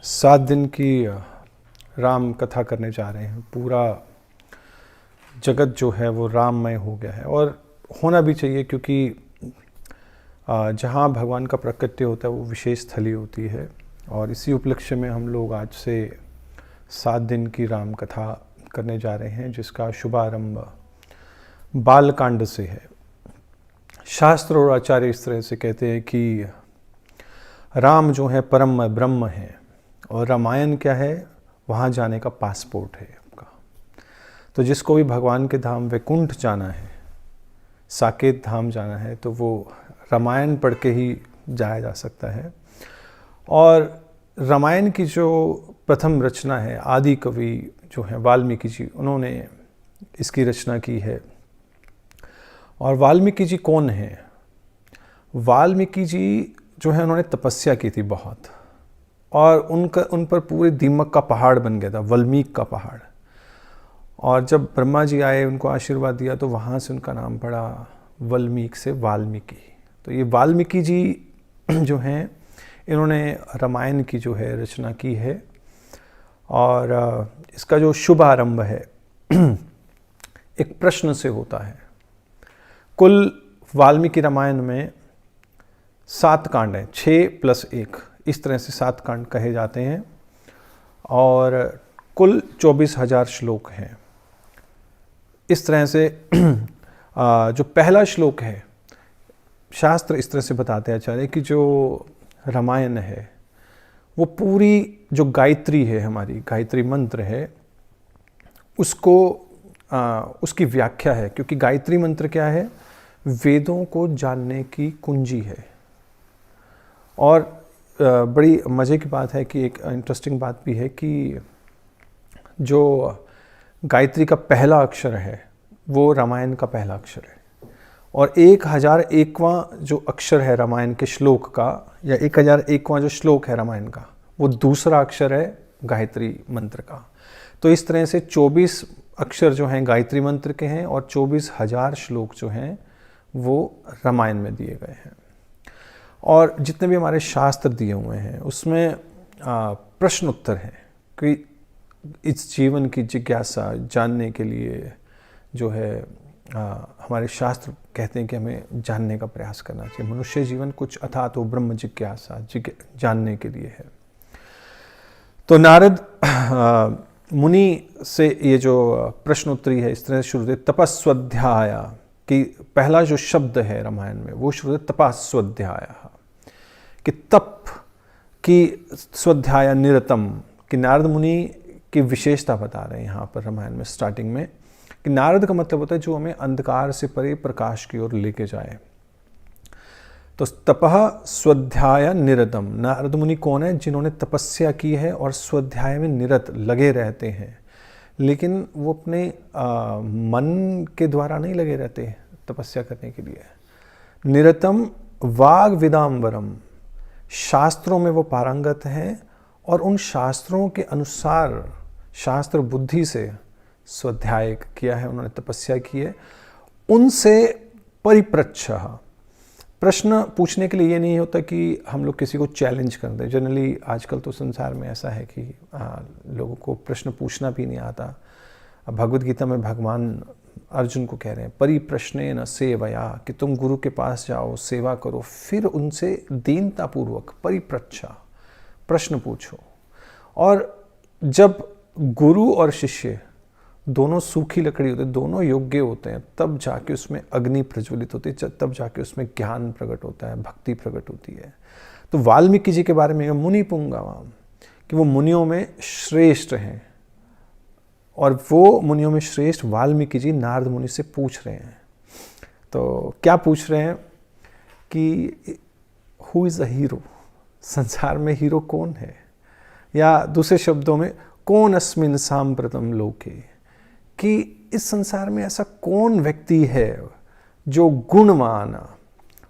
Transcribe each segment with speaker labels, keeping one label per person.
Speaker 1: 7 दिन की राम कथा करने जा रहे हैं। पूरा जगत जो है वो राममय हो गया है और होना भी चाहिए, क्योंकि जहाँ भगवान का प्रकट्य होता है वो विशेष स्थली होती है। और इसी उपलक्ष्य में हम लोग आज से 7 दिन की राम कथा करने जा रहे हैं, जिसका शुभारंभ बालकांड से है। शास्त्र और आचार्य इस तरह से कहते हैं कि राम जो है परम ब्रह्म है और रामायण क्या है, वहाँ जाने का पासपोर्ट है आपका। तो जिसको भी भगवान के धाम वैकुंठ जाना है, साकेत धाम जाना है, तो वो रामायण पढ़ के ही जाया जा सकता है। और रामायण की जो प्रथम रचना है, आदि कवि जो है वाल्मीकि जी, उन्होंने इसकी रचना की है। और वाल्मीकि जी कौन है? वाल्मीकि जी जो है उन्होंने तपस्या की थी बहुत, और उन पर पूरे दीमक का पहाड़ बन गया था, वाल्मीकि का पहाड़। और जब ब्रह्मा जी आए, उनको आशीर्वाद दिया, तो वहाँ से उनका नाम पड़ा वाल्मीकि से वाल्मीकि। तो ये वाल्मीकि जी जो हैं, इन्होंने रामायण की जो है रचना की है। और इसका जो शुभारंभ है एक प्रश्न से होता है। कुल वाल्मीकि रामायण में 7 कांड हैं, 6+1, इस तरह से 7 कांड कहे जाते हैं। और कुल 24,000 श्लोक हैं। इस तरह से जो पहला श्लोक है, शास्त्र इस तरह से बताते हैं आचार्य कि जो रामायण है वो पूरी जो गायत्री है, हमारी गायत्री मंत्र है, उसको उसकी व्याख्या है। क्योंकि गायत्री मंत्र क्या है? वेदों को जानने की कुंजी है। और बड़ी मज़े की बात है कि एक इंटरेस्टिंग बात भी है कि जो गायत्री का पहला अक्षर है वो रामायण का पहला अक्षर है, और 1001वां जो अक्षर है रामायण के श्लोक का, या 1001वां जो श्लोक है रामायण का, वो दूसरा अक्षर है गायत्री मंत्र का। तो इस तरह से 24 अक्षर जो हैं गायत्री मंत्र के हैं, और 24,000 श्लोक जो हैं वो रामायण में दिए गए हैं। और जितने भी हमारे शास्त्र दिए हुए हैं उसमें प्रश्न उत्तर है कि इस जीवन की जिज्ञासा जानने के लिए जो है हमारे शास्त्र कहते हैं कि हमें जानने का प्रयास करना चाहिए। मनुष्य जीवन कुछ अथात तो ब्रह्म जिज्ञासा जानने के लिए है। तो नारद मुनि से ये जो प्रश्न उत्तरी है इस तरह से शुरू होते, तपस्वध्याय कि पहला जो शब्द है रामायण में वो शुरू होते तपस्वध्याय, कि तप की स्वाध्याय निरतम, कि नारद मुनि की विशेषता बता रहे हैं यहाँ पर रामायण में स्टार्टिंग में, कि नारद का मतलब होता है जो हमें अंधकार से परे प्रकाश की ओर लेके जाए। तो तपः स्वाध्याय निरतम, नारद मुनि कौन है? जिन्होंने तपस्या की है और स्वाध्याय में निरत लगे रहते हैं। लेकिन वो अपने मन के द्वारा नहीं लगे रहते तपस्या करने के लिए। निरतम वाग विदाम्बरम, शास्त्रों में वो पारंगत हैं और उन शास्त्रों के अनुसार शास्त्र बुद्धि से स्वाध्याय किया है, उन्होंने तपस्या की है। उनसे परिप्रच्छः, प्रश्न पूछने के लिए ये नहीं होता कि हम लोग किसी को चैलेंज कर दें। जनरली आजकल तो संसार में ऐसा है कि लोगों को प्रश्न पूछना भी नहीं आता। भगवद गीता में भगवान अर्जुन को कह रहे हैं परिप्रश्नेन सेवया, कि तुम गुरु के पास जाओ, सेवा करो, फिर उनसे दीनतापूर्वक परिप्रच्छा, प्रश्न पूछो। और जब गुरु और शिष्य दोनों सूखी लकड़ी होते हैं, दोनों योग्य होते हैं, तब जाके उसमें अग्नि प्रज्वलित होती है, तब जाके उसमें ज्ञान प्रकट होता है, भक्ति प्रकट होती है। तो वाल्मीकि जी के बारे में मुनि पुंगवाम, कि वो मुनियों में श्रेष्ठ हैं। और वो मुनियों में श्रेष्ठ वाल्मीकि जी नारद मुनि से पूछ रहे हैं। तो क्या पूछ रहे हैं कि हु इज़ अ हीरो, संसार में हीरो कौन है, या दूसरे शब्दों में कौन अस्मिन सांप्रतम लोके, कि इस संसार में ऐसा कौन व्यक्ति है जो गुणवान,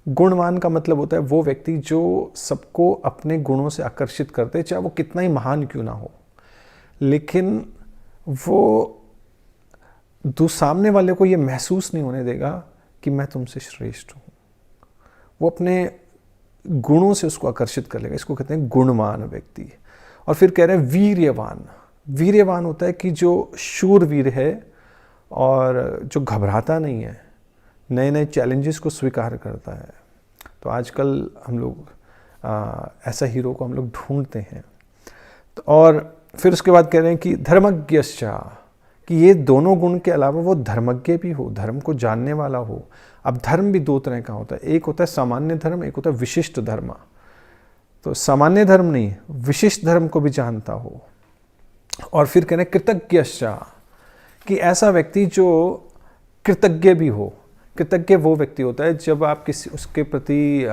Speaker 1: गुणवान का मतलब होता है वो व्यक्ति जो सबको अपने गुणों से आकर्षित करते, चाहे वो कितना ही महान क्यों ना हो, लेकिन वो सामने वाले को ये महसूस नहीं होने देगा कि मैं तुमसे श्रेष्ठ हूँ। वो अपने गुणों से उसको आकर्षित कर लेगा, इसको कहते हैं गुणवान व्यक्ति। और फिर कह रहे हैं वीर्यवान। वीर्यवान होता है कि जो शूरवीर है और जो घबराता नहीं है, नए नए चैलेंजेस को स्वीकार करता है। तो आजकल हम लोग ऐसा हीरो को हम लोग ढूंढते हैं। तो और फिर उसके बाद कह रहे हैं कि धर्मज्ञश्चा, कि ये दोनों गुण के अलावा वो धर्मज्ञ भी हो, धर्म को जानने वाला हो। अब धर्म भी दो तरह का होता है, एक होता है सामान्य धर्म, एक होता है विशिष्ट धर्म। तो सामान्य धर्म नहीं, विशिष्ट धर्म को भी जानता हो। और फिर कह रहे हैं कृतज्ञश्चा, कि ऐसा व्यक्ति जो कृतज्ञ भी हो। कृतज्ञ वो व्यक्ति होता है जब आप किसी उसके प्रति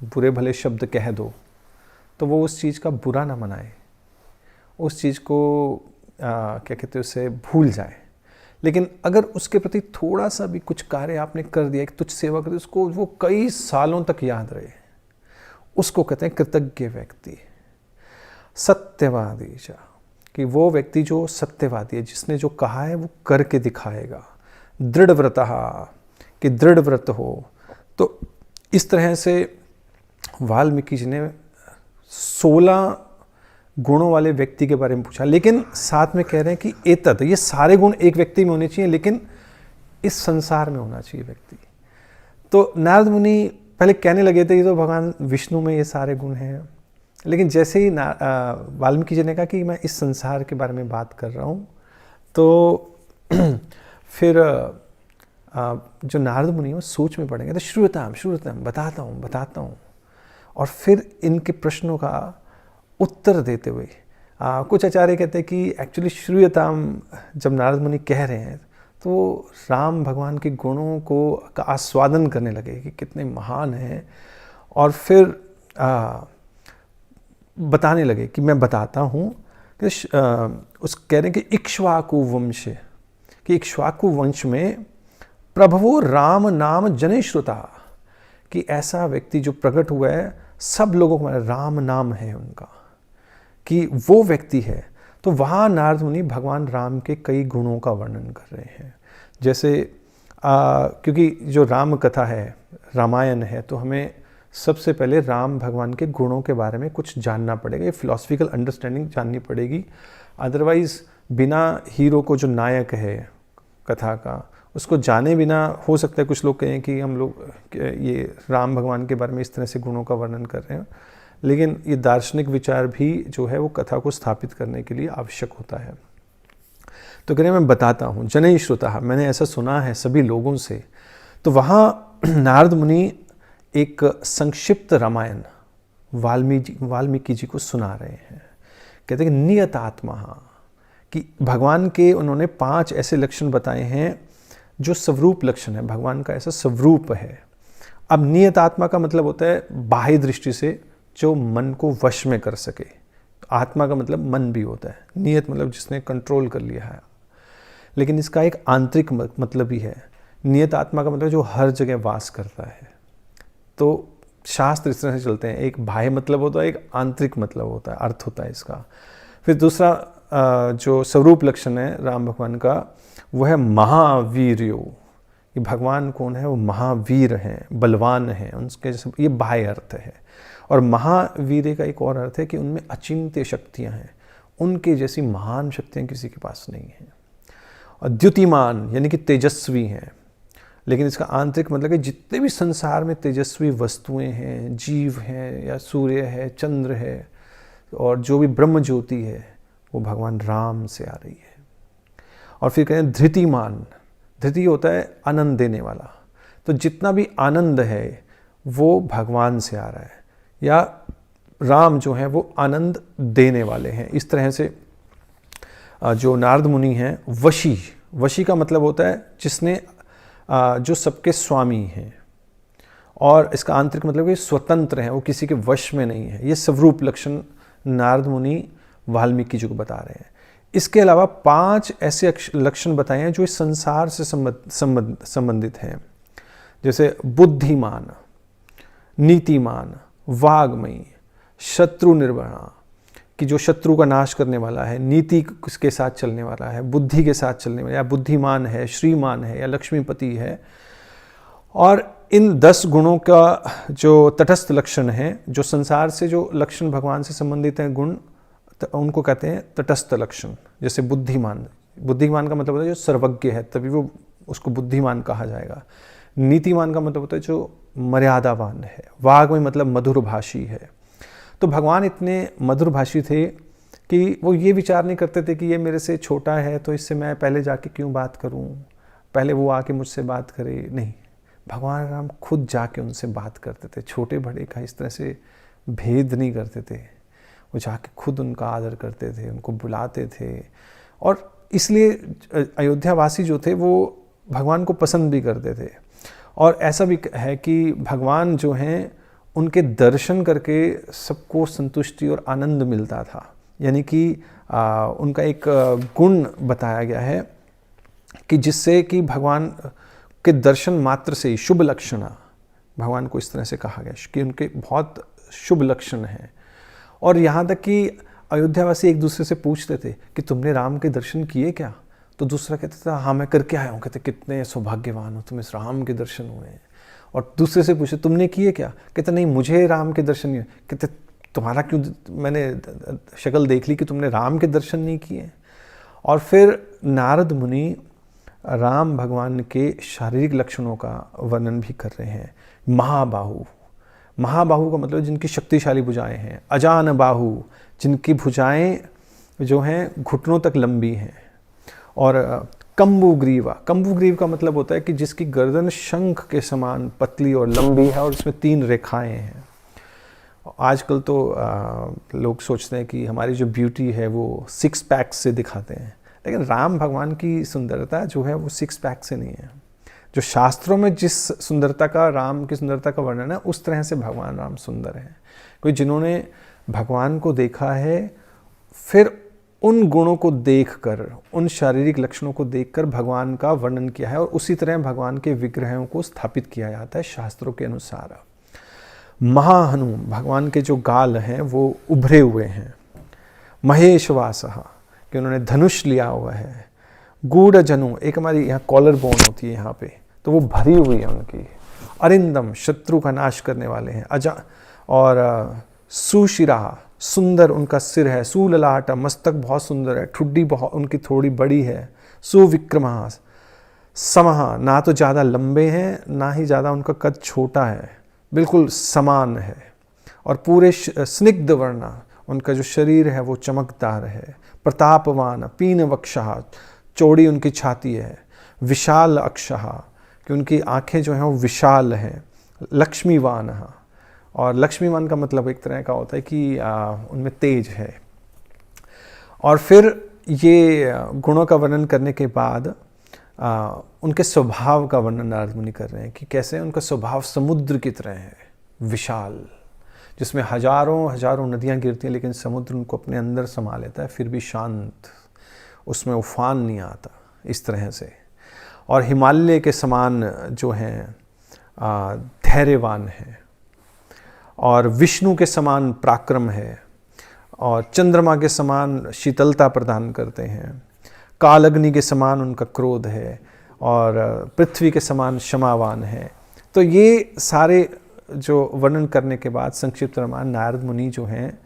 Speaker 1: बुरे भले शब्द कह दो तो वो उस चीज़ का बुरा ना मनाए, उस चीज़ को क्या कहते हैं उसे भूल जाए। लेकिन अगर उसके प्रति थोड़ा सा भी कुछ कार्य आपने कर दिया, एक तुच्छ सेवा कर दी, उसको वो कई सालों तक याद रहे, उसको कहते हैं कृतज्ञ व्यक्ति। सत्यवादी, कि वो व्यक्ति जो सत्यवादी है, जिसने जो कहा है वो करके दिखाएगा। दृढ़व्रतः, कि दृढ़ व्रत हो। तो इस तरह से वाल्मीकि जी ने 16 गुणों वाले व्यक्ति के बारे में पूछा, लेकिन साथ में कह रहे हैं कि एतत्, ये सारे गुण एक व्यक्ति में होने चाहिए, लेकिन इस संसार में होना चाहिए व्यक्ति। तो नारद मुनि पहले कहने लगे थे ये तो भगवान विष्णु में ये सारे गुण हैं, लेकिन जैसे ही वाल्मीकि जी ने कहा कि मैं इस संसार के बारे में बात कर रहा हूँ, तो फिर जो नारद मुनि वो सोच में पड़ेंगे, तो श्रूयताम श्रूयताम, बताता हूँ। और फिर इनके प्रश्नों का उत्तर देते हुए कुछ आचार्य कहते हैं कि एक्चुअली श्रूयताम जब नारद मुनि कह रहे हैं तो राम भगवान के गुणों का आस्वादन करने लगे कि कितने महान हैं। और फिर बताने लगे कि मैं बताता हूँ कि उस कह रहे हैं कि इक्ष्वाकु वंश, कि इक्ष्वाकु वंश में प्रभवो राम नाम जने श्रुता, कि ऐसा व्यक्ति जो प्रकट हुआ है सब लोगों को राम नाम है उनका, कि वो व्यक्ति है। तो वहाँ नारद मुनि भगवान राम के कई गुणों का वर्णन कर रहे हैं। जैसे क्योंकि जो राम कथा है, रामायण है, तो हमें सबसे पहले राम भगवान के गुणों के बारे में कुछ जानना पड़ेगा, ये फिलॉसफिकल अंडरस्टैंडिंग जाननी पड़ेगी। अदरवाइज़ बिना हीरो को जो नायक है कथा का, उसको जाने बिना हो सकता है कुछ लोग कहें कि हम लोग ये राम भगवान के बारे में इस तरह से गुणों का वर्णन कर रहे हैं, लेकिन ये दार्शनिक विचार भी जो है वो कथा को स्थापित करने के लिए आवश्यक होता है। तो कह रहे मैं बताता हूँ, जनै श्रुतः, मैंने ऐसा सुना है सभी लोगों से। तो वहाँ नारद मुनि एक संक्षिप्त रामायण वाल्मीकि जी को सुना रहे हैं। कहते हैं कि नियतात्मा, कि भगवान के उन्होंने 5 ऐसे लक्षण बताए हैं जो स्वरूप लक्षण है, भगवान का ऐसा स्वरूप है। अब नियत आत्मा का मतलब होता है बाह्य दृष्टि से जो मन को वश में कर सके। तो आत्मा का मतलब मन भी होता है, नियत मतलब जिसने कंट्रोल कर लिया है। लेकिन इसका एक आंतरिक मतलब भी है। नियत आत्मा का मतलब जो हर जगह वास करता है। तो शास्त्र इस तरह से चलते हैं, एक बाह्य मतलब होता है, एक आंतरिक मतलब होता है, अर्थ होता है इसका। फिर दूसरा जो स्वरूप लक्षण है राम भगवान का, वो है महावीर्यो। ये भगवान कौन है? वो महावीर हैं, बलवान हैं, उनके जैसे, ये बाह्य अर्थ है। और महावीर का एक और अर्थ है कि उनमें अचिंत्य शक्तियां हैं, उनके जैसी महान शक्तियां किसी के पास नहीं हैं। और द्युतिमान यानी कि तेजस्वी हैं। लेकिन इसका आंतरिक मतलब है जितने भी संसार में तेजस्वी वस्तुएं हैं, जीव हैं, या सूर्य है, चंद्र है, और जो भी ब्रह्म ज्योति है, वो भगवान राम से आ रही है। और फिर कहें धृतिमान, धृति होता है आनंद देने वाला। तो जितना भी आनंद है वो भगवान से आ रहा है, या राम जो है वो आनंद देने वाले हैं। इस तरह से जो नारद मुनि हैं, वशी, वशी का मतलब होता है जिसने जो सबके स्वामी हैं, और इसका आंतरिक मतलब कि स्वतंत्र हैं, वो किसी के वश में नहीं है। ये स्वरूप लक्षण नारद मुनि वाल्मीकि जी को बता रहे हैं। इसके अलावा 5 ऐसे लक्षण बताए हैं जो इस संसार से संबंधित हैं, जैसे बुद्धिमान, नीतिमान, वाग्मयी, शत्रु निर्वहणा, कि जो शत्रु का नाश करने वाला है, नीति के साथ चलने वाला है, बुद्धि के साथ चलने वाला, या बुद्धिमान है, श्रीमान है, या लक्ष्मीपति है। और इन 10 गुणों का जो तटस्थ लक्षण है, जो संसार से जो लक्षण भगवान से संबंधित हैं गुण, उनको कहते हैं तटस्थ लक्षण। जैसे बुद्धिमान, बुद्धिमान का मतलब होता है जो सर्वज्ञ है, तभी वो उसको बुद्धिमान कहा जाएगा। नीतिमान का मतलब होता है जो मर्यादावान है। वाग् में मतलब मधुरभाषी है। तो भगवान इतने मधुरभाषी थे कि वो ये विचार नहीं करते थे कि ये मेरे से छोटा है तो इससे मैं पहले जाके क्यों बात करूं, पहले वो आके मुझसे बात करे। नहीं, भगवान राम खुद जाके उनसे बात करते थे। छोटे बड़े का इस तरह से भेद नहीं करते थे, वो जाके खुद उनका आदर करते थे, उनको बुलाते थे। और इसलिए अयोध्यावासी जो थे वो भगवान को पसंद भी करते थे। और ऐसा भी है कि भगवान जो हैं उनके दर्शन करके सबको संतुष्टि और आनंद मिलता था। यानी कि उनका एक गुण बताया गया है कि जिससे कि भगवान के दर्शन मात्र से ही शुभ लक्षण, भगवान को इस तरह से कहा गया कि उनके बहुत शुभ लक्षण हैं। और यहाँ तक कि अयोध्यावासी एक दूसरे से पूछते थे कि तुमने राम के दर्शन किए क्या? तो दूसरा कहता था हाँ मैं करके आया हूँ। कहते कितने सौभाग्यवान हो, तुम्हें राम के दर्शन हुए हैं। और दूसरे से पूछे तुमने किए क्या? कहते नहीं मुझे राम के दर्शन नहीं। कहते तुम्हारा क्यों, मैंने शक्ल देख ली कि तुमने राम के दर्शन नहीं किए। और फिर नारद मुनि राम भगवान के शारीरिक लक्षणों का वर्णन भी कर रहे हैं। महाबाहु, महाबाहु का मतलब जिनकी शक्तिशाली भुजाएं हैं। अजान बाहु, जिनकी भुजाएं जो हैं घुटनों तक लंबी हैं। और कंबुग्रीवा, कंबुग्रीव का मतलब होता है कि जिसकी गर्दन शंख के समान पतली और लंबी है और उसमें 3 रेखाएं हैं। आजकल तो लोग सोचते हैं कि हमारी जो ब्यूटी है वो 6 पैक से दिखाते हैं, लेकिन राम भगवान की सुंदरता जो है वो 6 पैक से नहीं है। जो शास्त्रों में जिस सुंदरता का, राम की सुंदरता का वर्णन है, उस तरह से भगवान राम सुंदर हैं। कोई जिन्होंने भगवान को देखा है, फिर उन गुणों को देखकर, उन शारीरिक लक्षणों को देखकर भगवान का वर्णन किया है और उसी तरह भगवान के विग्रहों को स्थापित किया जाता है शास्त्रों के अनुसार। महाहनु, भगवान के जो गाल हैं वो उभरे हुए हैं। महेशवासः, कि उन्होंने धनुष लिया हुआ है। गूढ़ जनु, एक हमारी यहाँ कॉलर बोन होती है यहाँ पे, तो वो भरी हुई है उनकी। अरिंदम, शत्रु का नाश करने वाले हैं। अजा और सुशिरा, सुंदर उनका सिर है। सुललाट, मस्तक बहुत सुंदर है। ठुड्डी बहुत उनकी थोड़ी बड़ी है। सुविक्रमः, समः, ना तो ज़्यादा लंबे हैं ना ही ज़्यादा उनका कद छोटा है, बिल्कुल समान है। और पूरे स्निग्ध वर्ण, उनका जो शरीर है वो चमकदार है। प्रतापवान, पीन वक्षः, चौड़ी उनकी छाती है। विशाल अक्षः, कि उनकी आंखें जो हैं वो विशाल हैं। लक्ष्मीवान, और लक्ष्मीवान का मतलब एक तरह का होता है कि उनमें तेज है। और फिर ये गुणों का वर्णन करने के बाद उनके स्वभाव का वर्णन नारद मुनि कर रहे हैं कि कैसे उनका स्वभाव समुद्र की तरह है, विशाल, जिसमें हजारों हजारों नदियाँ गिरती हैं, लेकिन समुद्र उनको अपने अंदर समा लेता है, फिर भी शांत, उसमें उफान नहीं आता, इस तरह से। और हिमालय के समान जो हैं धैर्यवान हैं। और विष्णु के समान पराक्रम है। और चंद्रमा के समान शीतलता प्रदान करते हैं। कालअग्नि के समान उनका क्रोध है। और पृथ्वी के समान क्षमावान है। तो ये सारे जो वर्णन करने के बाद संक्षिप्त रामायण नारद मुनि जो हैं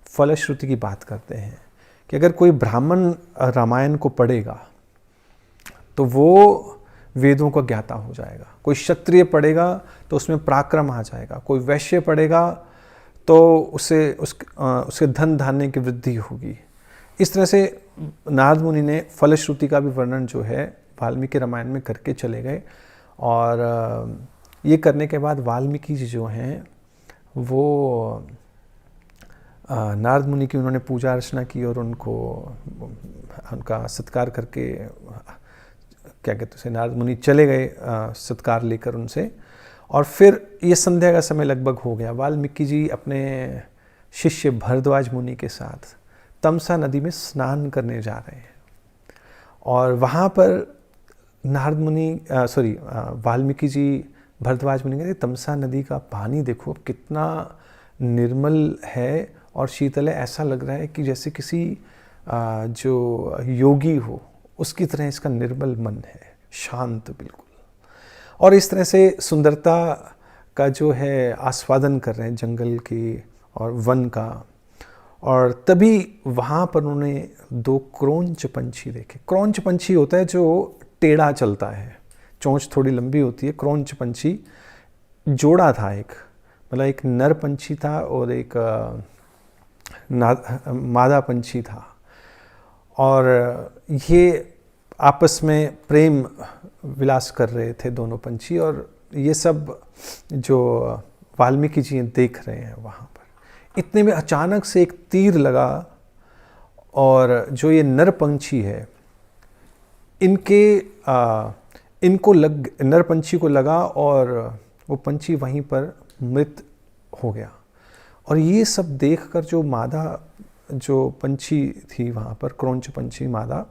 Speaker 1: फलश्रुति की बात करते हैं कि अगर कोई ब्राह्मण रामायण को पढ़ेगा तो वो वेदों का ज्ञाता हो जाएगा। कोई क्षत्रिय पढ़ेगा तो उसमें पराक्रम आ जाएगा। कोई वैश्य पढ़ेगा तो उसके धन धान्य की वृद्धि होगी। इस तरह से नारद मुनि ने फलश्रुति का भी वर्णन जो है वाल्मीकि रामायण में करके चले गए। और ये करने के बाद वाल्मीकि जी जो हैं वो नारद मुनि की उन्होंने पूजा अर्चना की और उनका सत्कार करके, क्या कहते हैं, नारद मुनि चले गए सत्कार लेकर उनसे। और फिर ये संध्या का समय लगभग हो गया। वाल्मीकि जी अपने शिष्य भरद्वाज मुनि के साथ तमसा नदी में स्नान करने जा रहे हैं। और वहाँ पर नारद मुनि वाल्मीकि जी भरद्वाज मुनि कहते तमसा नदी का पानी देखो कितना निर्मल है और शीतल है, ऐसा लग रहा है कि जैसे किसी जो योगी हो उसकी तरह इसका निर्मल मन है, शांत बिल्कुल। और इस तरह से सुंदरता का जो है आस्वादन कर रहे हैं जंगल की और वन का। और तभी वहाँ पर उन्होंने 2 क्रौंच पंछी देखे। क्रौंच पंछी होता है जो टेढ़ा चलता है, चोंच थोड़ी लंबी होती है। क्रौंच पंछी जोड़ा था, एक मतलब एक नर पंछी था और एक मादा पंछी था। और ये आपस में प्रेम विलास कर रहे थे दोनों पंछी। और ये सब जो वाल्मीकि जी देख रहे हैं वहाँ पर। इतने में अचानक से एक तीर लगा और जो ये नर पंछी है इनको नर पंछी को लगा और वो पंछी वहीं पर मृत हो गया। और ये सब देखकर जो मादा जो पंछी थी वहाँ पर, क्रौंच पंछी मादा,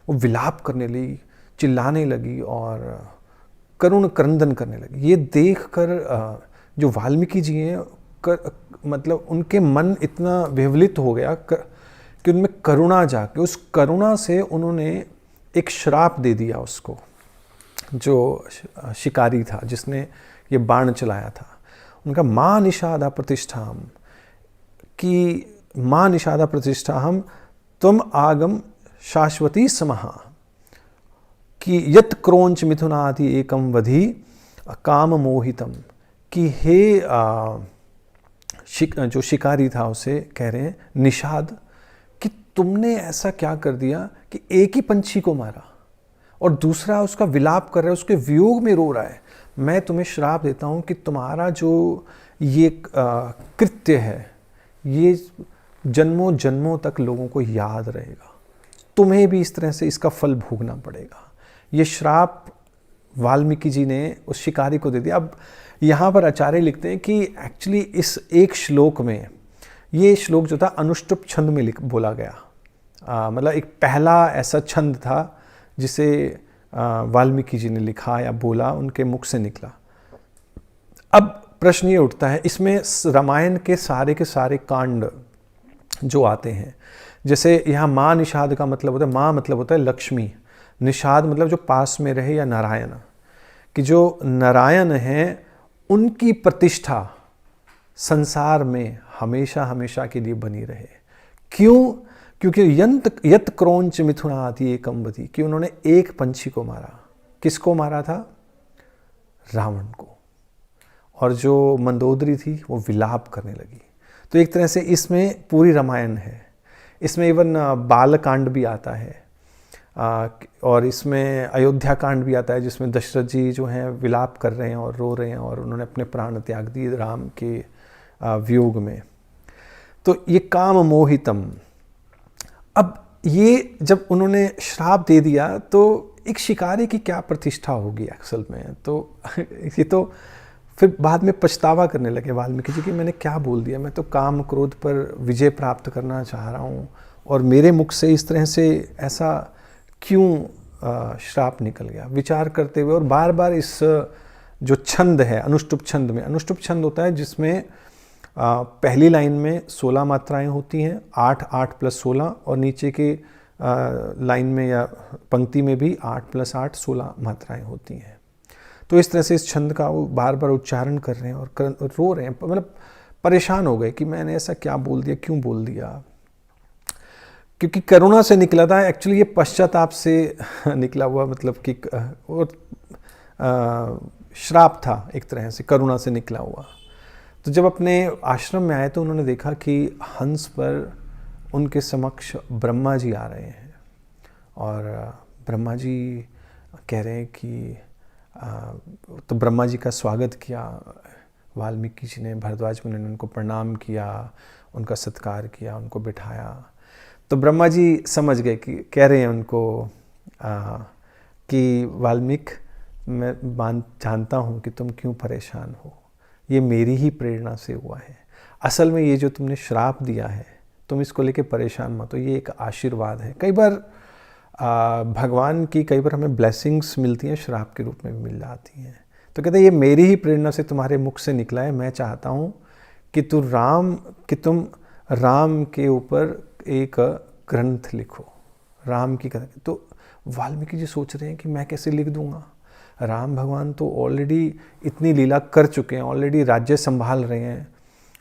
Speaker 1: वो विलाप करने लगी, चिल्लाने लगी और करुण क्रंदन करने लगी। ये देखकर जो वाल्मीकि जी हैं मतलब उनके मन इतना विह्वलित हो गया कि उनमें करुणा जाके उस करुणा से उन्होंने एक श्राप दे दिया उसको, जो शिकारी था जिसने ये बाण चलाया था। उनका मां निषादा प्रतिष्ठाम, कि मां निषादा प्रतिष्ठाहम तुम आगम शाश्वती समहा, कि यत क्रौंच मिथुनादि एकम वधि काम मोहितम, कि हे जो शिकारी था उसे कह रहे हैं निषाद, कि तुमने ऐसा क्या कर दिया कि एक ही पंछी को मारा और दूसरा उसका विलाप कर रहा है, उसके वियोग में रो रहा है। मैं तुम्हें श्राप देता हूँ कि तुम्हारा जो ये कृत्य है ये जन्मों जन्मों तक लोगों को याद रहेगा, तुम्हें भी इस तरह से इसका फल भोगना पड़ेगा। ये श्राप वाल्मीकि जी ने उस शिकारी को दे दिया। अब यहाँ पर आचार्य लिखते हैं कि एक्चुअली इस एक श्लोक में, ये श्लोक जो था अनुष्टुप छंद में बोला गया। मतलब एक पहला ऐसा छंद था जिसे वाल्मीकि जी ने लिखा या बोला, उनके मुख से निकला। अब प्रश्न ये उठता है, इसमें रामायण के सारे कांड जो आते हैं, जैसे यहाँ माँ निषाद का मतलब होता है, माँ मतलब होता है लक्ष्मी, निषाद मतलब जो पास में रहे या नारायण, कि जो नारायण हैं उनकी प्रतिष्ठा संसार में हमेशा हमेशा के लिए बनी रहे। क्यों? क्योंकि यत क्रौंच मिथुनादि एकम वधि, कि उन्होंने एक पंछी को मारा। किसको मारा था? रावण को। और जो मंदोदरी थी वो विलाप करने लगी। तो एक तरह से इसमें पूरी रामायण है। इसमें इवन बालकांड भी आता है और इसमें अयोध्या कांड भी आता है, जिसमें दशरथ जी जो हैं विलाप कर रहे हैं और रो रहे हैं और उन्होंने अपने प्राण त्याग दिए राम के वियोग में। तो ये काम मोहितम। अब ये जब उन्होंने श्राप दे दिया तो एक शिकारी की क्या प्रतिष्ठा होगी असल में। तो ये तो फिर बाद में पछतावा करने लगे वाल्मीकि जी कि मैंने क्या बोल दिया, मैं तो काम क्रोध पर विजय प्राप्त करना चाह रहा हूँ और मेरे मुख से इस तरह से ऐसा क्यों श्राप निकल गया। विचार करते हुए और बार बार इस जो छंद है अनुष्टुप छंद में, अनुष्टुप छंद होता है जिसमें पहली लाइन में 16 मात्राएं होती हैं, 8 8 + 16, और नीचे के लाइन में या पंक्ति में भी 8 + 8 16 मात्राएं होती हैं। तो इस तरह से इस छंद का वो बार बार उच्चारण कर रहे हैं और रो रहे हैं, मतलब परेशान हो गए कि मैंने ऐसा क्या बोल दिया, क्यों बोल दिया। क्योंकि करुणा से निकला था, एक्चुअली ये पश्चाताप से निकला हुआ, मतलब कि श्राप था एक तरह से, करुणा से निकला हुआ। तो जब अपने आश्रम में आए तो उन्होंने देखा कि हंस पर उनके समक्ष ब्रह्मा जी आ रहे हैं और ब्रह्मा जी कह रहे हैं कि तो ब्रह्मा जी का स्वागत किया वाल्मीकि जी ने, भरद्वाज मुनि ने उनको प्रणाम किया, उनका सत्कार किया, उनको बिठाया। तो ब्रह्मा जी समझ गए कि कह रहे हैं उनको कि वाल्मीकि, मैं जानता हूँ कि तुम क्यों परेशान हो, ये मेरी ही प्रेरणा से हुआ है। असल में ये जो तुमने श्राप दिया है तुम इसको लेके परेशान मत हो, ये एक आशीर्वाद है। कई बार भगवान की कई बार हमें ब्लेसिंग्स मिलती हैं, श्राप के रूप में भी मिल जाती हैं। तो कहते हैं ये मेरी ही प्रेरणा से तुम्हारे मुख से निकला है। मैं चाहता हूँ कि तुम राम के ऊपर एक ग्रंथ लिखो, राम की कथा। तो वाल्मीकि जी सोच रहे हैं कि मैं कैसे लिख दूंगा, राम भगवान तो ऑलरेडी इतनी लीला कर चुके हैं, ऑलरेडी राज्य संभाल रहे हैं,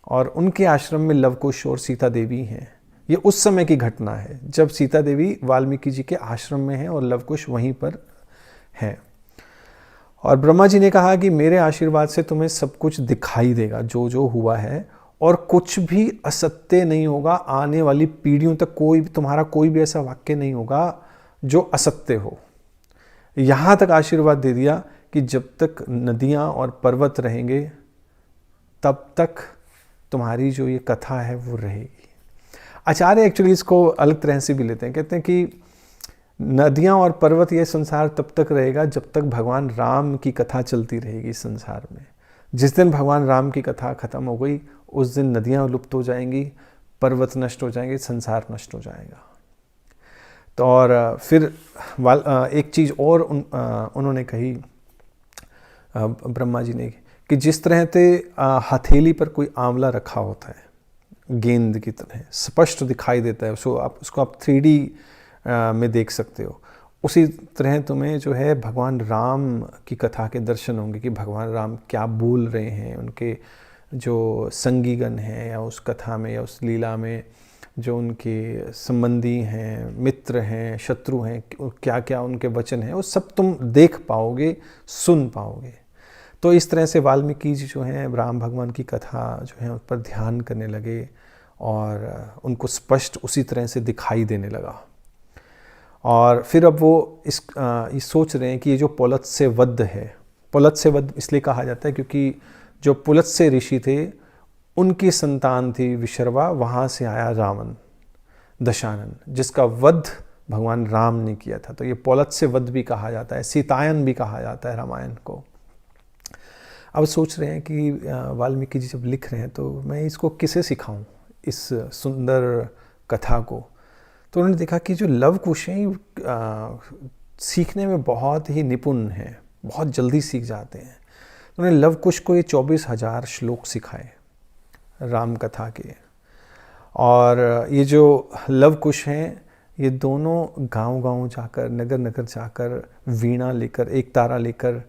Speaker 1: और उनके आश्रम में लवकुश और सीता देवी हैं। ये उस समय की घटना है जब सीता देवी वाल्मीकि जी के आश्रम में हैं और लवकुश वहीं पर हैं। और ब्रह्मा जी ने कहा कि मेरे आशीर्वाद से तुम्हें सब कुछ दिखाई देगा, जो जो हुआ है, और कुछ भी असत्य नहीं होगा। आने वाली पीढ़ियों तक तुम्हारा कोई भी ऐसा वाक्य नहीं होगा जो असत्य हो। यहाँ तक आशीर्वाद दे दिया कि जब तक नदियाँ और पर्वत रहेंगे तब तक तुम्हारी जो ये कथा है वो रहेगी। आचार्य एक्चुअली इसको अलग तरह से भी लेते हैं, कहते हैं कि नदियाँ और पर्वत, ये संसार तब तक रहेगा जब तक भगवान राम की कथा चलती रहेगी संसार में। जिस दिन भगवान राम की कथा खत्म हो गई उस दिन नदियाँ लुप्त हो जाएंगी, पर्वत नष्ट हो जाएंगे, संसार नष्ट हो जाएगा। तो और फिर एक चीज़ और उन्होंने कही ब्रह्मा जी ने, कि जिस तरह से हथेली पर कोई आंवला रखा होता है गेंद की तरह, स्पष्ट दिखाई देता है, उसको आप 3D में देख सकते हो, उसी तरह तुम्हें जो है भगवान राम की कथा के दर्शन होंगे कि भगवान राम क्या बोल रहे हैं, उनके जो संगीगण हैं या उस कथा में या उस लीला में जो उनके संबंधी हैं, मित्र हैं, शत्रु हैं, क्या क्या उनके वचन हैं, वो सब तुम देख पाओगे, सुन पाओगे। तो इस तरह से वाल्मीकि जी जो हैं राम भगवान की कथा जो है उस पर ध्यान करने लगे और उनको स्पष्ट उसी तरह से दिखाई देने लगा। और फिर अब वो ये सोच रहे हैं कि ये जो पुलत्स्य वध है, पुलत्स्य वध इसलिए कहा जाता है क्योंकि जो पुलत्स्य ऋषि थे उनकी संतान थी विशर्वा, वहाँ से आया रावण दशानन, जिसका वध भगवान राम ने किया था। तो ये पुलत्स्य वध भी कहा जाता है, सीतायन भी कहा जाता है रामायण को। अब सोच रहे हैं कि वाल्मीकि जी जब लिख रहे हैं तो मैं इसको किसे सिखाऊं इस सुंदर कथा को। तो उन्होंने देखा कि जो लवकुश हैं सीखने में बहुत ही निपुण हैं, बहुत जल्दी सीख जाते हैं। तो उन्होंने लवकुश को ये 24,000 श्लोक सिखाए राम कथा के। और ये जो लवकुश हैं ये दोनों गांव-गांव जाकर, नगर नगर जाकर वीणा लेकर, एक तारा लेकर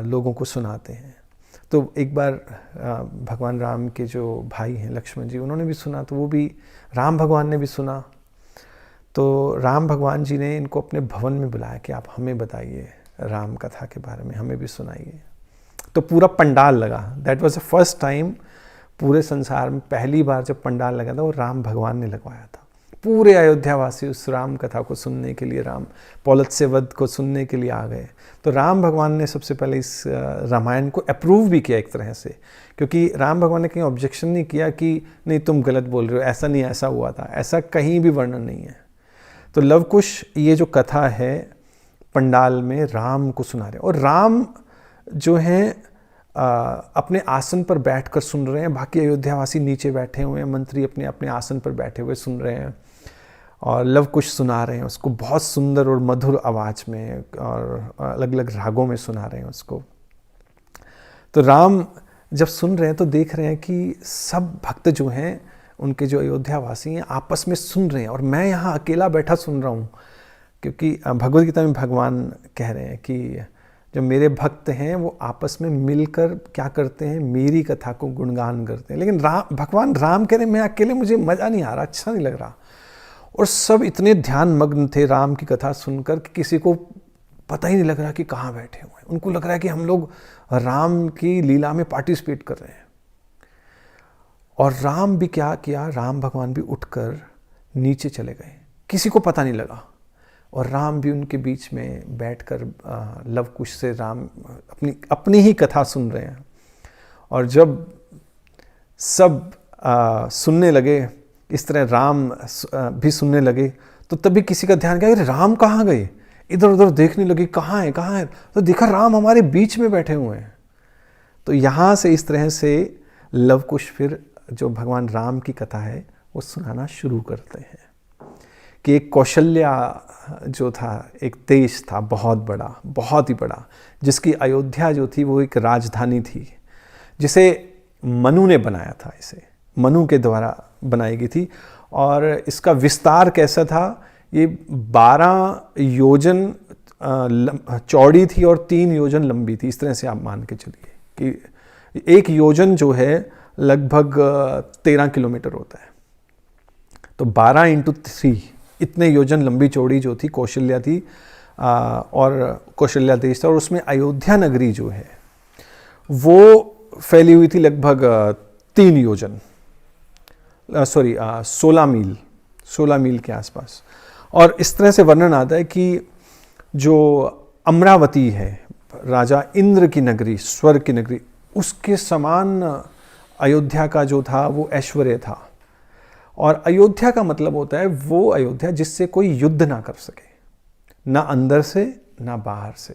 Speaker 1: लोगों को सुनाते हैं। तो एक बार भगवान राम के जो भाई हैं लक्ष्मण जी, उन्होंने भी सुना, तो वो भी राम भगवान ने भी सुना। तो राम भगवान जी ने इनको अपने भवन में बुलाया कि आप हमें बताइए राम कथा के बारे में, हमें भी सुनाइए। तो पूरा पंडाल लगा। That was the first time, पूरे संसार में पहली बार जब पंडाल लगा था वो राम भगवान ने लगवाया था। पूरे अयोध्यावासी उस राम कथा को सुनने के लिए, राम पुलत्स्य वध को सुनने के लिए आ गए। तो राम भगवान ने सबसे पहले इस रामायण को अप्रूव भी किया एक तरह से, क्योंकि राम भगवान ने कहीं ऑब्जेक्शन नहीं किया कि नहीं तुम गलत बोल रहे हो, ऐसा नहीं, ऐसा हुआ था, ऐसा कहीं भी वर्णन नहीं है। तो लवकुश ये जो कथा है पंडाल में राम को सुना रहे हैं, और राम जो हैं अपने आसन पर बैठकर सुन रहे हैं, बाकी अयोध्यावासी नीचे बैठे हुए हैं, मंत्री अपने अपने आसन पर बैठे हुए सुन रहे हैं, और लवकुश सुना रहे हैं उसको बहुत सुंदर और मधुर आवाज़ में, और अलग अलग रागों में सुना रहे हैं उसको। तो राम जब सुन रहे हैं तो देख रहे हैं कि सब भक्त जो हैं उनके जो अयोध्यावासी हैं आपस में सुन रहे हैं, और मैं यहाँ अकेला बैठा सुन रहा हूँ। क्योंकि भगवद गीता में भगवान कह रहे हैं कि जो मेरे भक्त हैं वो आपस में मिलकर क्या करते हैं, मेरी कथा को गुणगान करते हैं। लेकिन भगवान राम कह रहे हैं मैं अकेले, मुझे मज़ा नहीं आ रहा, अच्छा नहीं लग रहा। और सब इतने ध्यान मग्न थे राम की कथा सुनकर कि किसी को पता ही नहीं लग रहा कि कहाँ बैठे हुए हैं। उनको लग रहा है कि हम लोग राम की लीला में पार्टिसिपेट कर रहे हैं। और राम भी क्या किया, राम भगवान भी उठकर नीचे चले गए, किसी को पता नहीं लगा। और राम भी उनके बीच में बैठकर लवकुश से राम अपनी ही कथा सुन रहे हैं। और जब सब सुनने लगे, इस तरह राम भी सुनने लगे, तो तभी किसी का ध्यान गया, अरे राम कहाँ गए, इधर उधर देखने लगे कहाँ है कहाँ है, तो देखा राम हमारे बीच में बैठे हुए हैं। तो यहाँ से इस तरह से लवकुश फिर जो भगवान राम की कथा है वो सुनाना शुरू करते हैं कि एक कौशल्या जो था, एक देश था बहुत बड़ा, बहुत ही बड़ा, जिसकी अयोध्या जो थी वो एक राजधानी थी, जिसे मनु ने बनाया था, इसे मनु के द्वारा बनाई गई थी। और इसका विस्तार कैसा था, ये 12 योजन चौड़ी थी और 3 योजन लंबी थी। इस तरह से आप मान के चलिए कि 1 योजन जो है लगभग 13 किलोमीटर होता है। तो 12 × 3 इतने योजन लंबी चौड़ी जो थी कौशल्या थी, और कौशल्या देश था। और उसमें अयोध्या नगरी जो है वो फैली हुई थी लगभग 3 योजन, 16 मील के आसपास। और इस तरह से वर्णन आता है कि जो अमरावती है, राजा इंद्र की नगरी, स्वर्ग की नगरी, उसके समान अयोध्या का जो था वो ऐश्वर्य था। और अयोध्या का मतलब होता है वो अयोध्या जिससे कोई युद्ध ना कर सके, ना अंदर से ना बाहर से।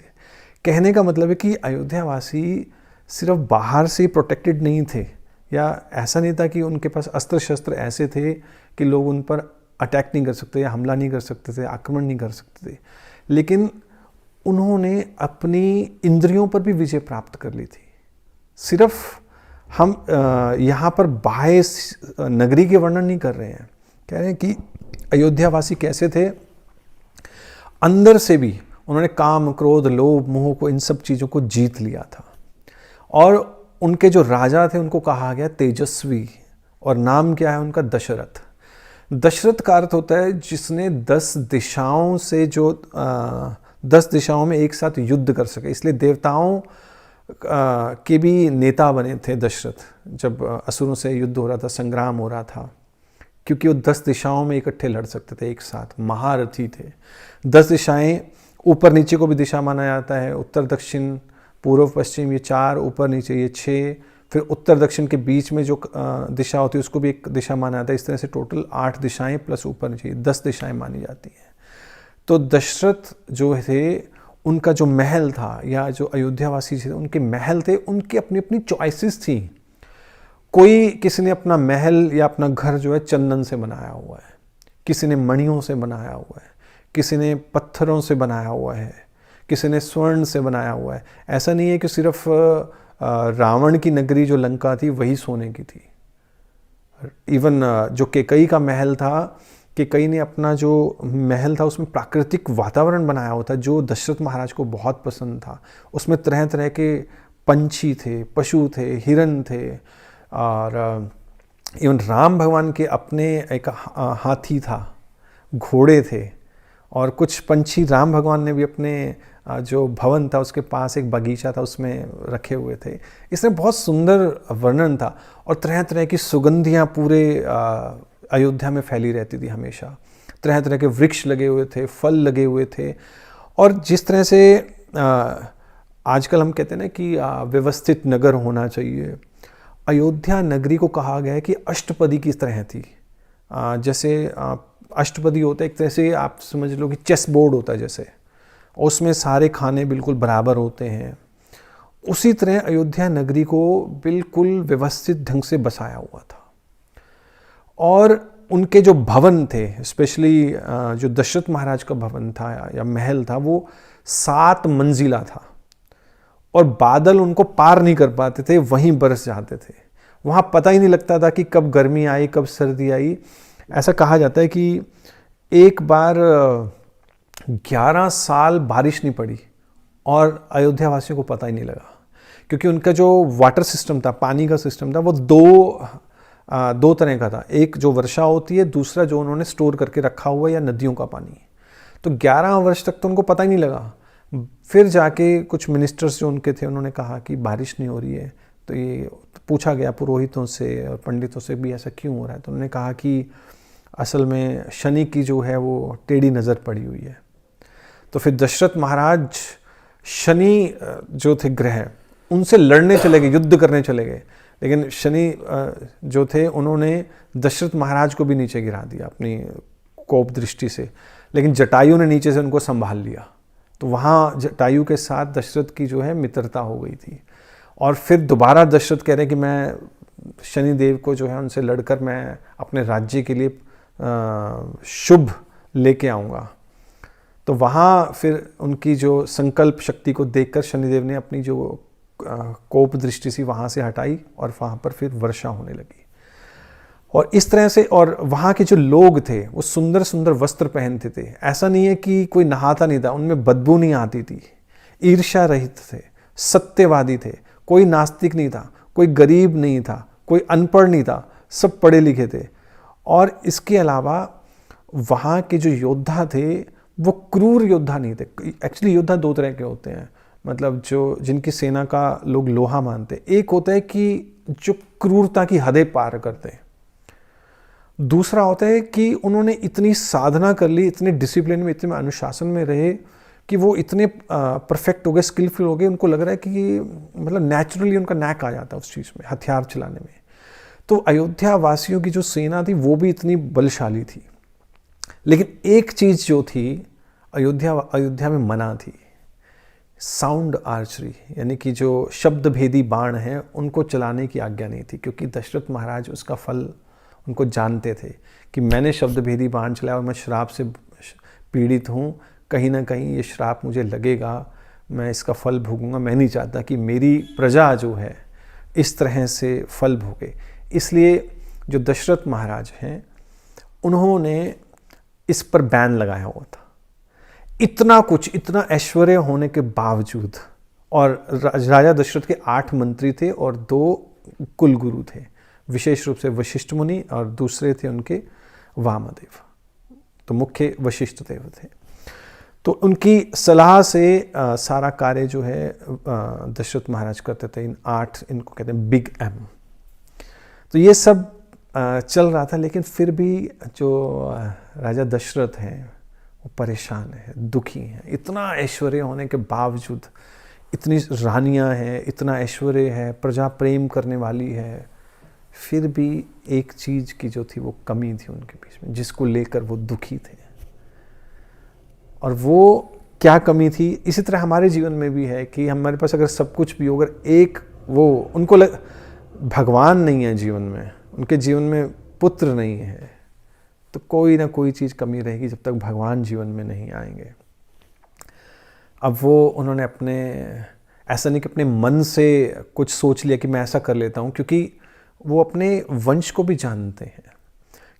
Speaker 1: कहने का मतलब है कि अयोध्यावासी सिर्फ बाहर से प्रोटेक्टेड नहीं थे, या ऐसा नहीं था कि उनके पास अस्त्र शस्त्र ऐसे थे कि लोग उन पर अटैक नहीं कर सकते या हमला नहीं कर सकते थे, आक्रमण नहीं कर सकते थे, लेकिन उन्होंने अपनी इंद्रियों पर भी विजय प्राप्त कर ली थी। सिर्फ हम यहाँ पर बाह्य नगरी के वर्णन नहीं कर रहे हैं, कह रहे हैं कि अयोध्यावासी कैसे थे, अंदर से भी उन्होंने काम, क्रोध, लोभ, मोह को, इन सब चीज़ों को जीत लिया था। और उनके जो राजा थे उनको कहा गया तेजस्वी, और नाम क्या है उनका? दशरथ। दशरथ का अर्थ होता है जिसने 10 दिशाओं से जो 10 दिशाओं में एक साथ युद्ध कर सके। इसलिए देवताओं के भी नेता बने थे दशरथ जब असुरों से युद्ध हो रहा था, संग्राम हो रहा था, क्योंकि वो 10 दिशाओं में इकट्ठे लड़ सकते थे एक साथ, महारथी थे। 10 दिशाएं, ऊपर नीचे को भी दिशा माना जाता है, उत्तर दक्षिण पूर्व पश्चिम ये 4, ऊपर नीचे ये 6, फिर उत्तर दक्षिण के बीच में जो दिशा होती है उसको भी एक दिशा माना जाता है। इस तरह से टोटल 8 दिशाएं प्लस ऊपर नीचे 10 दिशाएं मानी जाती हैं। तो दशरथ जो थे उनका जो महल था, या जो अयोध्यावासी थे उनके महल थे, उनकी अपनी अपनी चॉइसेस थी। कोई, किसी ने अपना महल या अपना घर जो है चंदन से बनाया हुआ है, किसी ने मणियों से बनाया हुआ है, किसी ने पत्थरों से बनाया हुआ है, किसी ने स्वर्ण से बनाया हुआ है। ऐसा नहीं है कि सिर्फ रावण की नगरी जो लंका थी वही सोने की थी। इवन जो केकई का महल था, केकई ने अपना जो महल था उसमें प्राकृतिक वातावरण बनाया हुआ था जो दशरथ महाराज को बहुत पसंद था। उसमें तरह तरह के पंछी थे, पशु थे, हिरन थे, और इवन राम भगवान के अपने एक हाथी था, घोड़े थे, और कुछ पंछी राम भगवान ने भी अपने जो भवन था उसके पास एक बगीचा था उसमें रखे हुए थे। इसमें बहुत सुंदर वर्णन था, और तरह तरह की सुगंधियाँ पूरे अयोध्या में फैली रहती थी हमेशा। तरह तरह के वृक्ष लगे हुए थे, फल लगे हुए थे, और जिस तरह से आजकल हम कहते हैं ना कि व्यवस्थित नगर होना चाहिए, अयोध्या नगरी को कहा गया है कि अष्टपदी की तरह थी। जैसे अष्टपदी होता है एक तरह से आप समझ लो कि चेस बोर्ड होता है जैसे, उसमें सारे खाने बिल्कुल बराबर होते हैं। उसी तरह अयोध्या नगरी को बिल्कुल व्यवस्थित ढंग से बसाया हुआ था। और उनके जो भवन थे, स्पेशली जो दशरथ महाराज का भवन था या महल था, वो 7 मंजिला था, और बादल उनको पार नहीं कर पाते थे, वहीं बरस जाते थे। वहाँ पता ही नहीं लगता था कि कब गर्मी आई कब सर्दी आई। ऐसा कहा जाता है कि एक बार 11 साल बारिश नहीं पड़ी और अयोध्या वासियों को पता ही नहीं लगा, क्योंकि उनका जो वाटर सिस्टम था, पानी का सिस्टम था, वो दो तरह का था। एक जो वर्षा होती है, दूसरा जो उन्होंने स्टोर करके रखा हुआ या नदियों का पानी। तो 11 वर्ष तक तो उनको पता ही नहीं लगा। फिर जाके कुछ मिनिस्टर्स जो उनके थे उन्होंने कहा कि बारिश नहीं हो रही है। तो ये पूछा गया पुरोहितों से और पंडितों से भी ऐसा क्यों हो रहा है। तो उन्होंने कहा कि असल में शनि की जो है वो टेढ़ी नज़र पड़ी हुई है। तो फिर दशरथ महाराज शनि जो थे ग्रह, उनसे लड़ने चले गए, युद्ध करने चले गए। लेकिन शनि जो थे उन्होंने दशरथ महाराज को भी नीचे गिरा दिया अपनी कोप दृष्टि से, लेकिन जटायु ने नीचे से उनको संभाल लिया। तो वहाँ जटायु के साथ दशरथ की जो है मित्रता हो गई थी। और फिर दोबारा दशरथ कह रहे हैं कि मैं शनिदेव को जो है उनसे लड़कर मैं अपने राज्य के लिए शुभ लेके आऊँगा। तो वहाँ फिर उनकी जो संकल्प शक्ति को देखकर शनिदेव ने अपनी जो कोप दृष्टि सी वहाँ से हटाई और वहाँ पर फिर वर्षा होने लगी। और इस तरह से, और वहाँ के जो लोग थे वो सुंदर सुंदर वस्त्र पहनते थे। ऐसा नहीं है कि कोई नहाता नहीं था, उनमें बदबू नहीं आती थी। ईर्ष्या रहित थे, सत्यवादी थे, कोई नास्तिक नहीं था, कोई गरीब नहीं था, कोई अनपढ़ नहीं था, सब पढ़े लिखे थे। और इसके अलावा वहाँ के जो योद्धा थे वो क्रूर योद्धा नहीं थे। एक्चुअली योद्धा दो तरह के होते हैं, मतलब जो जिनकी सेना का लोग लोहा मानते। एक होता है कि जो क्रूरता की हदें पार करते हैं, दूसरा होता है कि उन्होंने इतनी साधना कर ली, इतने डिसिप्लिन में, इतने अनुशासन में रहे कि वो इतने परफेक्ट हो गए, स्किलफुल हो गए, उनको लग रहा है कि मतलब नेचुरली उनका नैक आ जाता है उस चीज़ में, हथियार चलाने में। तो अयोध्या वासियों की जो सेना थी वो भी इतनी बलशाली थी। लेकिन एक चीज़ जो थी अयोध्या में मना थी, साउंड आर्चरी, यानी कि जो शब्द भेदी बाण हैं उनको चलाने की आज्ञा नहीं थी, क्योंकि दशरथ महाराज उसका फल उनको जानते थे कि मैंने शब्द भेदी बाण चलाया और मैं श्राप से पीड़ित हूँ, कहीं ना कहीं ये श्राप मुझे लगेगा, मैं इसका फल भोगूंगा। मैं नहीं चाहता कि मेरी प्रजा जो है इस तरह से फल भोगे। इसलिए जो दशरथ महाराज हैं उन्होंने इस पर बैन लगाया हुआ था। इतना कुछ, इतना ऐश्वर्य होने के बावजूद, और राजा दशरथ के 8 मंत्री थे और 2 कुलगुरु थे, विशेष रूप से वशिष्ठ मुनि और दूसरे थे उनके वामदेव। तो मुख्य वशिष्ठ देव थे। तो उनकी सलाह से सारा कार्य जो है दशरथ महाराज करते थे। इन 8, इनको कहते हैं बिग एम। तो ये सब चल रहा था, लेकिन फिर भी जो राजा दशरथ हैं वो परेशान है, दुखी हैं। इतना ऐश्वर्य होने के बावजूद, इतनी रानियां हैं, इतना ऐश्वर्य है, प्रजा प्रेम करने वाली है, फिर भी एक चीज़ की जो थी वो कमी थी उनके बीच में, जिसको लेकर वो दुखी थे। और वो क्या कमी थी? इसी तरह हमारे जीवन में भी है कि हमारे पास अगर सब कुछ भी हो, अगर एक वो उनको भगवान नहीं है जीवन में, उनके जीवन में पुत्र नहीं है, तो कोई ना कोई चीज़ कमी रहेगी जब तक भगवान जीवन में नहीं आएंगे। अब वो उन्होंने अपने, ऐसा नहीं कि अपने मन से कुछ सोच लिया कि मैं ऐसा कर लेता हूँ, क्योंकि वो अपने वंश को भी जानते हैं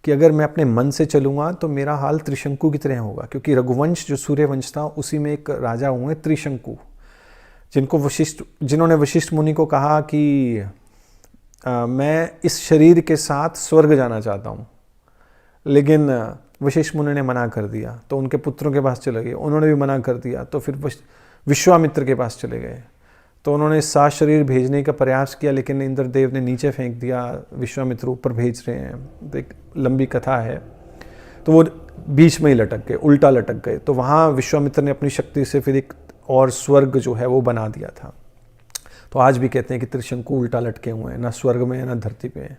Speaker 1: कि अगर मैं अपने मन से चलूँगा तो मेरा हाल त्रिशंकु की तरह होगा। क्योंकि रघुवंश जो सूर्यवंश था उसी में एक राजा हुए त्रिशंकु, जिन्होंने वशिष्ठ मुनि को कहा कि मैं इस शरीर के साथ स्वर्ग जाना चाहता हूँ, लेकिन वशिष्ठ मुनि ने मना कर दिया। तो उनके पुत्रों के पास चले गए, उन्होंने भी मना कर दिया। तो फिर विश्वामित्र के पास चले गए, तो उन्होंने 7 शरीर भेजने का प्रयास किया, लेकिन इंद्रदेव ने नीचे फेंक दिया, विश्वामित्र ऊपर भेज रहे हैं। तो एक लंबी कथा है। तो वो बीच में ही लटक गए, उल्टा लटक गए। तो वहाँ विश्वामित्र ने अपनी शक्ति से फिर एक और स्वर्ग जो है वो बना दिया था। तो आज भी कहते हैं कि त्रिशंकु उल्टा लटके हुए हैं, ना स्वर्ग में है ना धरती पे है।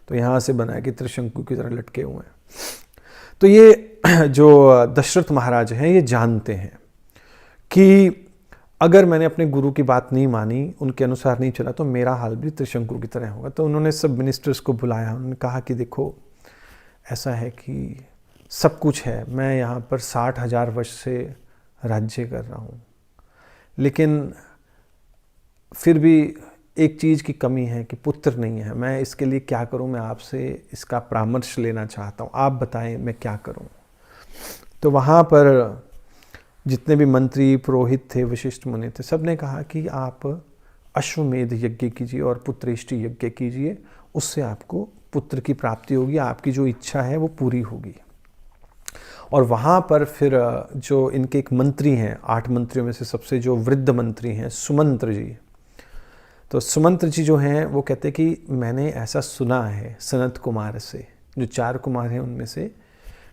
Speaker 1: तो यहाँ से बना है कि त्रिशंकु की तरह लटके हुए हैं। तो ये जो दशरथ महाराज हैं ये जानते हैं कि अगर मैंने अपने गुरु की बात नहीं मानी, उनके अनुसार नहीं चला, तो मेरा हाल भी त्रिशंकु की तरह होगा। तो उन्होंने सब मिनिस्टर्स को बुलाया, उन्होंने कहा कि देखो ऐसा है कि सब कुछ है, मैं यहाँ पर 60,000 वर्ष से राज्य कर रहा हूँ, लेकिन फिर भी एक चीज़ की कमी है कि पुत्र नहीं है। मैं इसके लिए क्या करूँ? मैं आपसे इसका परामर्श लेना चाहता हूँ, आप बताएं मैं क्या करूँ। तो वहाँ पर जितने भी मंत्री पुरोहित थे, वशिष्ठ मुनि थे, सब ने कहा कि आप अश्वमेध यज्ञ कीजिए और पुत्रेष्टि यज्ञ कीजिए, उससे आपको पुत्र की प्राप्ति होगी, आपकी जो इच्छा है वो पूरी होगी। और वहाँ पर फिर जो इनके एक मंत्री हैं, 8 मंत्रियों में से सबसे जो वृद्ध मंत्री हैं सुमंत्र जी, तो सुमंत्र जी जो हैं वो कहते हैं कि मैंने ऐसा सुना है सनत कुमार से, जो 4 कुमार हैं उनमें से,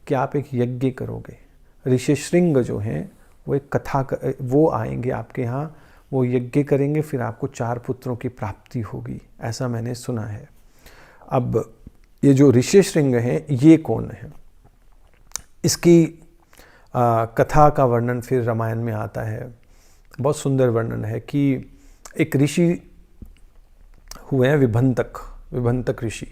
Speaker 1: कि आप एक यज्ञ करोगे। ऋषि श्रृंग जो हैं वो एक वो आएंगे आपके यहाँ, वो यज्ञ करेंगे, फिर आपको 4 पुत्रों की प्राप्ति होगी, ऐसा मैंने सुना है। अब ये जो ऋषि श्रृंग हैं ये कौन है? इसकी कथा का वर्णन फिर रामायण में आता है। बहुत सुंदर वर्णन है कि एक ऋषि हुए हैं विभंतक ऋषि,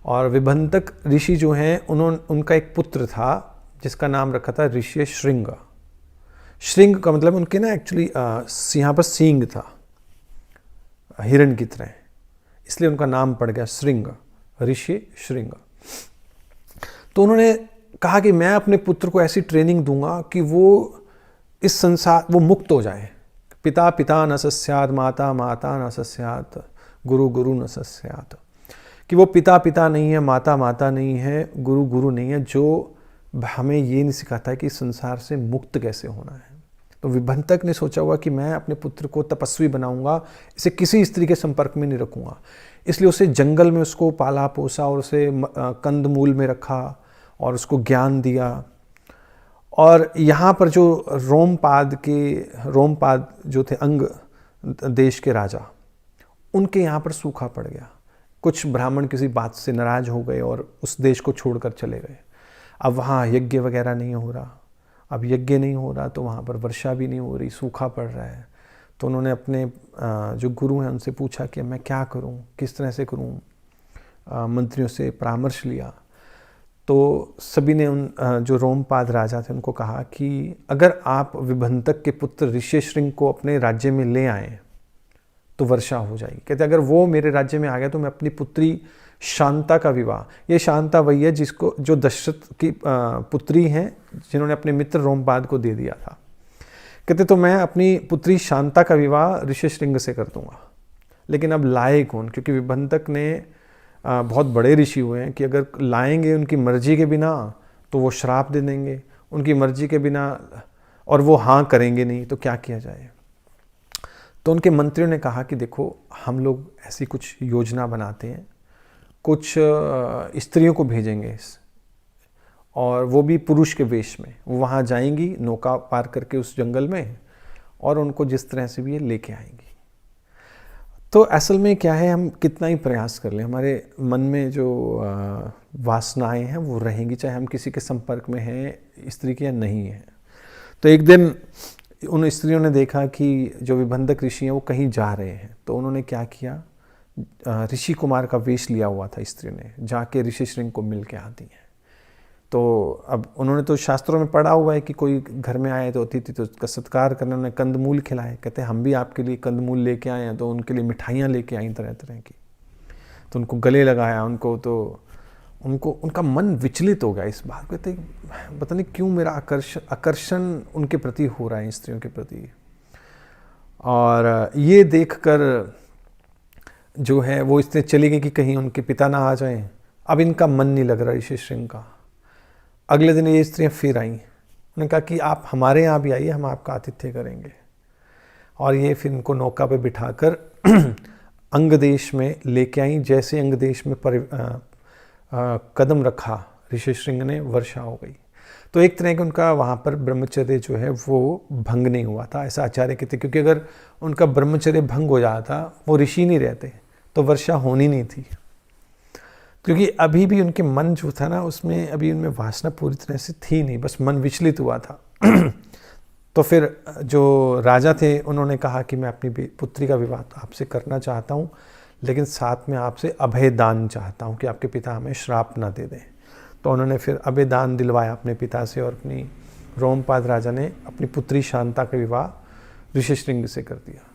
Speaker 1: और विभंतक ऋषि जो हैं उनका एक पुत्र था जिसका नाम रखा था ऋषि श्रृंग। श्रृंग का मतलब उनके ना एक्चुअली यहाँ पर सींग था हिरण की तरह, इसलिए उनका नाम पड़ गया श्रृंग। ऋषि श्रृंग। तो उन्होंने कहा कि मैं अपने पुत्र को ऐसी ट्रेनिंग दूंगा कि वो इस संसार वो मुक्त हो जाए। पिता पिता न सस्यात्, माता माता न सस्यात्, गुरु गुरु न सस्यात्। कि वो पिता पिता नहीं है, माता माता नहीं है, गुरु गुरु नहीं है, जो हमें ये नहीं सिखाता है कि संसार से मुक्त कैसे होना है। तो विभंतक ने सोचा हुआ कि मैं अपने पुत्र को तपस्वी बनाऊंगा, इसे किसी स्त्री के संपर्क में नहीं रखूंगा। इसलिए उसे जंगल में उसको पाला पोसा और उसे कंदमूल में रखा और उसको ज्ञान दिया। और यहाँ पर जो रोमपाद जो थे अंग देश के राजा, उनके यहाँ पर सूखा पड़ गया। कुछ ब्राह्मण किसी बात से नाराज हो गए और उस देश को छोड़कर चले गए। अब वहाँ यज्ञ वगैरह नहीं हो रहा। अब यज्ञ नहीं हो रहा तो वहाँ पर वर्षा भी नहीं हो रही, सूखा पड़ रहा है। तो उन्होंने अपने जो गुरु हैं उनसे पूछा कि मैं क्या करूँ, किस तरह से करूँ। मंत्रियों से परामर्श लिया तो सभी ने उन जो रोमपाद राजा थे उनको कहा कि अगर आप विभंतक के पुत्र ऋष्यशृंग को अपने राज्य में ले आएँ तो वर्षा हो जाएगी। कहते अगर वो मेरे राज्य में आ गया तो मैं अपनी पुत्री शांता का विवाह, ये शांता वही है जिसको जो दशरथ की पुत्री हैं जिन्होंने अपने मित्र रोमपाद को दे दिया था। कहते तो मैं अपनी पुत्री शांता का विवाह ऋष्यशृंग से कर दूंगा। लेकिन अब लाए कौन, क्योंकि विभंतक ने बहुत बड़े ऋषि हुए हैं कि अगर लाएंगे उनकी मर्जी के बिना तो वो श्राप दे देंगे, उनकी मर्जी के बिना, और वो हाँ करेंगे नहीं तो क्या किया जाए। तो उनके मंत्रियों ने कहा कि देखो हम लोग ऐसी कुछ योजना बनाते हैं, कुछ स्त्रियों को भेजेंगे और वो भी पुरुष के वेश में, वो वहाँ जाएंगी नौका पार करके उस जंगल में और उनको जिस तरह से भी ये लेके आएंगी। तो असल में क्या है, हम कितना ही प्रयास कर लें हमारे मन में जो वासनाएं हैं वो रहेंगी, चाहे हम किसी के संपर्क में हैं स्त्री के या नहीं है। तो एक दिन उन स्त्रियों ने देखा कि जो विभंतक ऋषि हैं वो कहीं जा रहे हैं। तो उन्होंने क्या किया, ऋषि कुमार का वेश लिया हुआ था स्त्रियों ने, जाके ऋष्यशृंग को मिल के आती हैं। तो अब उन्होंने तो शास्त्रों में पढ़ा हुआ है कि कोई घर में आए तो अतिथि तो उसका सत्कार करने, उन्होंने कंदमूल खिलाए। कहते हम भी आपके लिए कंदमूल लेके आए हैं। तो उनके लिए मिठाइयाँ लेके आई तरह तरह की, तो उनको गले लगाया उनको। तो उनका मन विचलित हो गया इस बात। कहते पता नहीं क्यों मेरा आकर्षण उनके प्रति हो रहा है, स्त्रियों के प्रति। और ये देखकर जो है वो इसलिए चली गई कि कहीं उनके पिता ना आ जाएं। अब इनका मन नहीं लग रहा ऋष्यशृंग का। अगले दिन ये स्त्रियाँ फिर आईं, उन्होंने कहा कि आप हमारे यहाँ भी आइए, हम आपका आतिथ्य करेंगे। और ये फिर इनको नौका पे बिठाकर अंग देश में लेके आई। जैसे अंग देश में कदम रखा ऋष्यशृंग ने, वर्षा हो गई। तो एक तरह का उनका वहाँ पर ब्रह्मचर्य जो है वो भंग नहीं हुआ था, ऐसा आचार्य कहते, क्योंकि अगर उनका ब्रह्मचर्य भंग हो जाता वो ऋषि नहीं रहते तो वर्षा होनी नहीं थी। क्योंकि अभी भी उनके मन जो था ना उसमें अभी उनमें वासना पूरी तरह से थी नहीं, बस मन विचलित हुआ था। तो फिर जो राजा थे उन्होंने कहा कि मैं अपनी पुत्री का विवाह आपसे करना चाहता हूँ, लेकिन साथ में आपसे अभय दान चाहता हूँ कि आपके पिता हमें श्राप ना दे दें। तो उन्होंने फिर अभय दान दिलवाया अपने पिता से, और अपनी रोमपाद राजा ने अपनी पुत्री शांता का विवाह ऋष्यशृंग से कर दिया।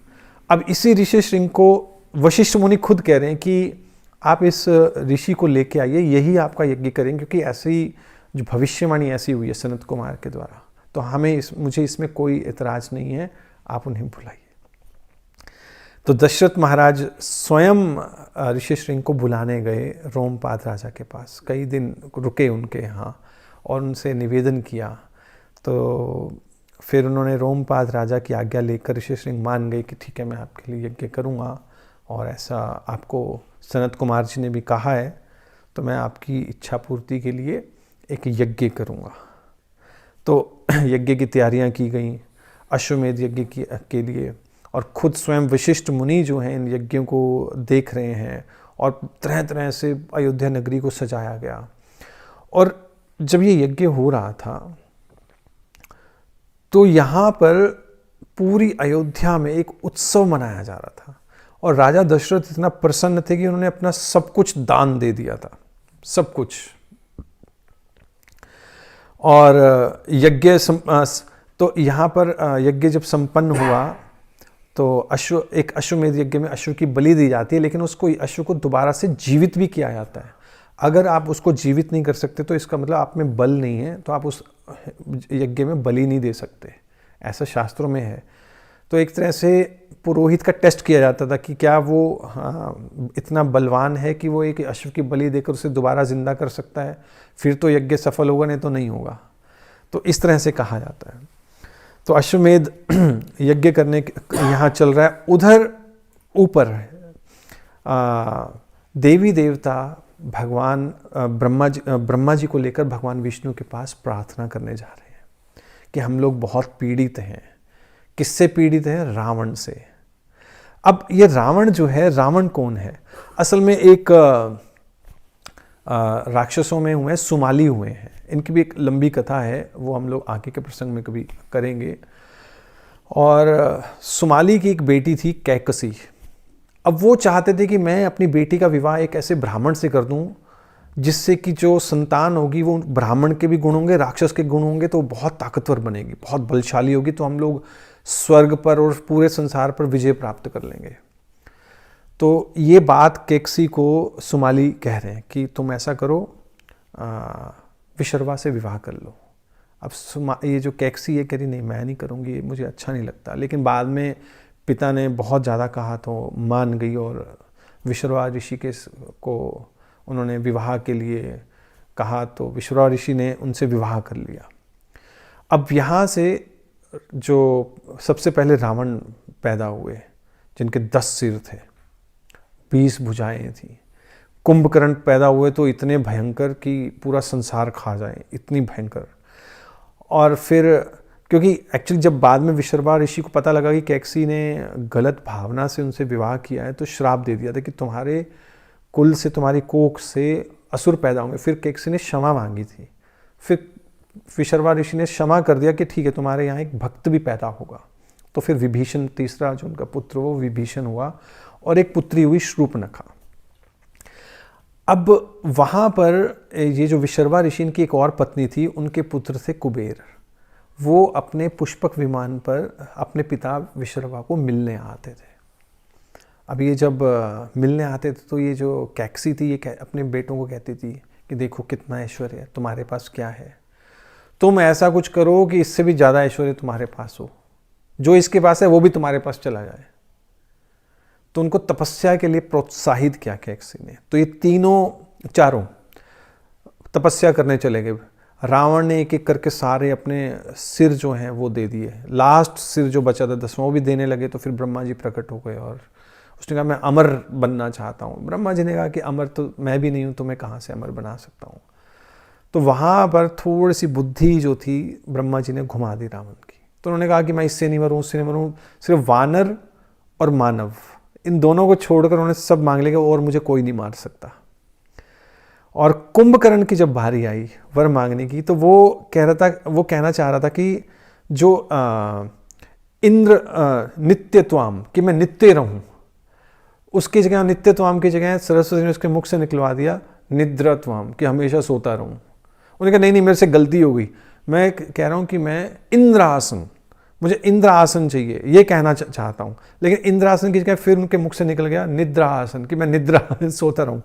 Speaker 1: अब इसी ऋष्यशृंग को वशिष्ठ मुनि खुद कह रहे हैं कि आप इस ऋषि को लेके आइए, यही आपका यज्ञ करेंगे, क्योंकि ऐसी जो भविष्यवाणी ऐसी हुई है सनत कुमार के द्वारा, तो मुझे इसमें कोई एतराज़ नहीं है, आप उन्हें बुलाइए। तो दशरथ महाराज स्वयं ऋष्यशृंग को बुलाने गए रोमपाद राजा के पास, कई दिन रुके उनके यहाँ और उनसे निवेदन किया। तो फिर उन्होंने रोमपाद राजा की आज्ञा लेकर ऋष्यशृंग मान गए कि ठीक है मैं आपके लिए यज्ञ करूँगा, और ऐसा आपको सनत कुमार जी ने भी कहा है, तो मैं आपकी इच्छा पूर्ति के लिए एक यज्ञ करूँगा। तो यज्ञ की तैयारियाँ की गई अश्वमेध यज्ञ के लिए, और खुद स्वयं वशिष्ठ मुनि जो हैं इन यज्ञों को देख रहे हैं, और तरह तरह से अयोध्या नगरी को सजाया गया। और जब ये यज्ञ हो रहा था तो यहाँ पर पूरी अयोध्या में एक उत्सव मनाया जा रहा था, और राजा दशरथ इतना प्रसन्न थे कि उन्होंने अपना सब कुछ दान दे दिया था, सब कुछ। और यज्ञ तो यहाँ पर यज्ञ जब संपन्न हुआ तो एक अश्वमेध यज्ञ में अश्व की बलि दी जाती है, लेकिन उसको अश्व को दोबारा से जीवित भी किया जाता है। अगर आप उसको जीवित नहीं कर सकते तो इसका मतलब आप में बल नहीं है, तो आप उस यज्ञ में बलि नहीं दे सकते, ऐसा शास्त्रों में है। तो एक तरह से पुरोहित का टेस्ट किया जाता था कि क्या वो इतना बलवान है कि वो एक अश्व की बलि देकर उसे दोबारा जिंदा कर सकता है, फिर तो यज्ञ सफल होगा, नहीं तो नहीं होगा। तो इस तरह से कहा जाता है। तो अश्वमेध यज्ञ करने यहाँ चल रहा है। उधर ऊपर देवी देवता भगवान ब्रह्मा जी को लेकर भगवान विष्णु के पास प्रार्थना करने जा रहे हैं कि हम लोग बहुत पीड़ित हैं। किससे पीड़ित हैं? रावण से। अब ये रावण जो है, रावण कौन है? असल में एक राक्षसों में हुए, सुमाली हुए हैं। इनकी भी एक लंबी कथा है, वो हम लोग आगे के प्रसंग में कभी करेंगे। और सुमाली की एक बेटी थी कैकसी। अब वो चाहते थे कि मैं अपनी बेटी का विवाह एक ऐसे ब्राह्मण से कर दूं जिससे कि जो संतान होगी वो ब्राह्मण के भी गुण होंगे, राक्षस के गुण होंगे, तो बहुत ताकतवर बनेगी, बहुत बलशाली होगी, तो हम लोग स्वर्ग पर और पूरे संसार पर विजय प्राप्त कर लेंगे। तो ये बात कैकसी को सुमाली कह रहे हैं कि तुम ऐसा करो, विशर्वा से विवाह कर लो। अब ये जो कैकसी ये कह रही नहीं, मैं नहीं करूँगी, ये मुझे अच्छा नहीं लगता। लेकिन बाद में पिता ने बहुत ज़्यादा कहा तो मान गई और विशर्वा ऋषि को उन्होंने विवाह के लिए कहा, तो विशर्वा ऋषि ने उनसे विवाह कर लिया। अब यहाँ से जो सबसे पहले रावण पैदा हुए, जिनके 10 सिर थे, 20 भुजाएं थी। कुंभकर्ण पैदा हुए तो इतने भयंकर कि पूरा संसार खा जाए, इतनी भयंकर। और फिर क्योंकि एक्चुअली जब बाद में विशर्वा ऋषि को पता लगा कि कैकसी ने गलत भावना से उनसे विवाह किया है, तो श्राप दे दिया था कि तुम्हारे कुल से, तुम्हारी कोख से असुर पैदा होंगे। फिर कैकसी ने क्षमा मांगी थी, फिर विशर्वा ऋषि ने क्षमा कर दिया कि ठीक है, तुम्हारे यहाँ एक भक्त भी पैदा होगा। तो फिर विभीषण, तीसरा जो उनका पुत्र वो विभीषण हुआ, और एक पुत्री हुई शूर्पणखा। अब वहाँ पर ये जो विशर्वा ऋषि की एक और पत्नी थी, उनके पुत्र थे कुबेर। वो अपने पुष्पक विमान पर अपने पिता विशर्वा को मिलने आते थे। अब ये जब मिलने आते थे तो ये जो कैकसी थी, ये अपने बेटों को कहती थी कि देखो कितना ऐश्वर्य है, तुम्हारे पास क्या है, तुम ऐसा कुछ करो कि इससे भी ज़्यादा ऐश्वर्य तुम्हारे पास हो, जो इसके पास है वो भी तुम्हारे पास चला जाए। तो उनको तपस्या के लिए प्रोत्साहित किया कैकसी ने। तो ये चारों तपस्या करने चले गए। रावण ने एक एक करके सारे अपने सिर जो हैं वो दे दिए। लास्ट सिर जो बचा था 10वां, वो भी देने लगे। तो फिर ब्रह्मा जी प्रकट हो गए और उसने कहा मैं अमर बनना चाहता हूँ। ब्रह्मा जी ने कहा कि अमर तो मैं भी नहीं हूँ, तो मैं कहाँ से अमर बना सकता हूँ। तो वहाँ पर थोड़ी सी बुद्धि जो थी ब्रह्मा जी ने घुमा दी रावण की। तो उन्होंने कहा कि मैं इससे नहीं मरूँ, उससे नहीं मरूँ, सिर्फ वानर और मानव, इन दोनों को छोड़कर उन्होंने सब मांग लिया और मुझे कोई नहीं मार सकता। और कुंभकर्ण की जब बारी आई वर मांगने की, तो वो कहना चाह रहा था कि जो इंद्र नित्यत्वाम, कि मैं नित्य रहूं, उसकी जगह नित्यत्वाम की जगह सरस्वती ने उसके मुख से निकलवा दिया निद्रत्वाम, कि हमेशा सोता रहूं। उन्होंने कहा नहीं मेरे से गलती हो गई, मैं कह रहा हूं कि मैं इंद्रासन, मुझे इंद्रासन चाहिए, ये कहना चाहता हूँ। लेकिन इंद्रासन की जगह फिर उनके मुख से निकल गया निद्रासन, कि मैं निद्रा सोता रहूँ।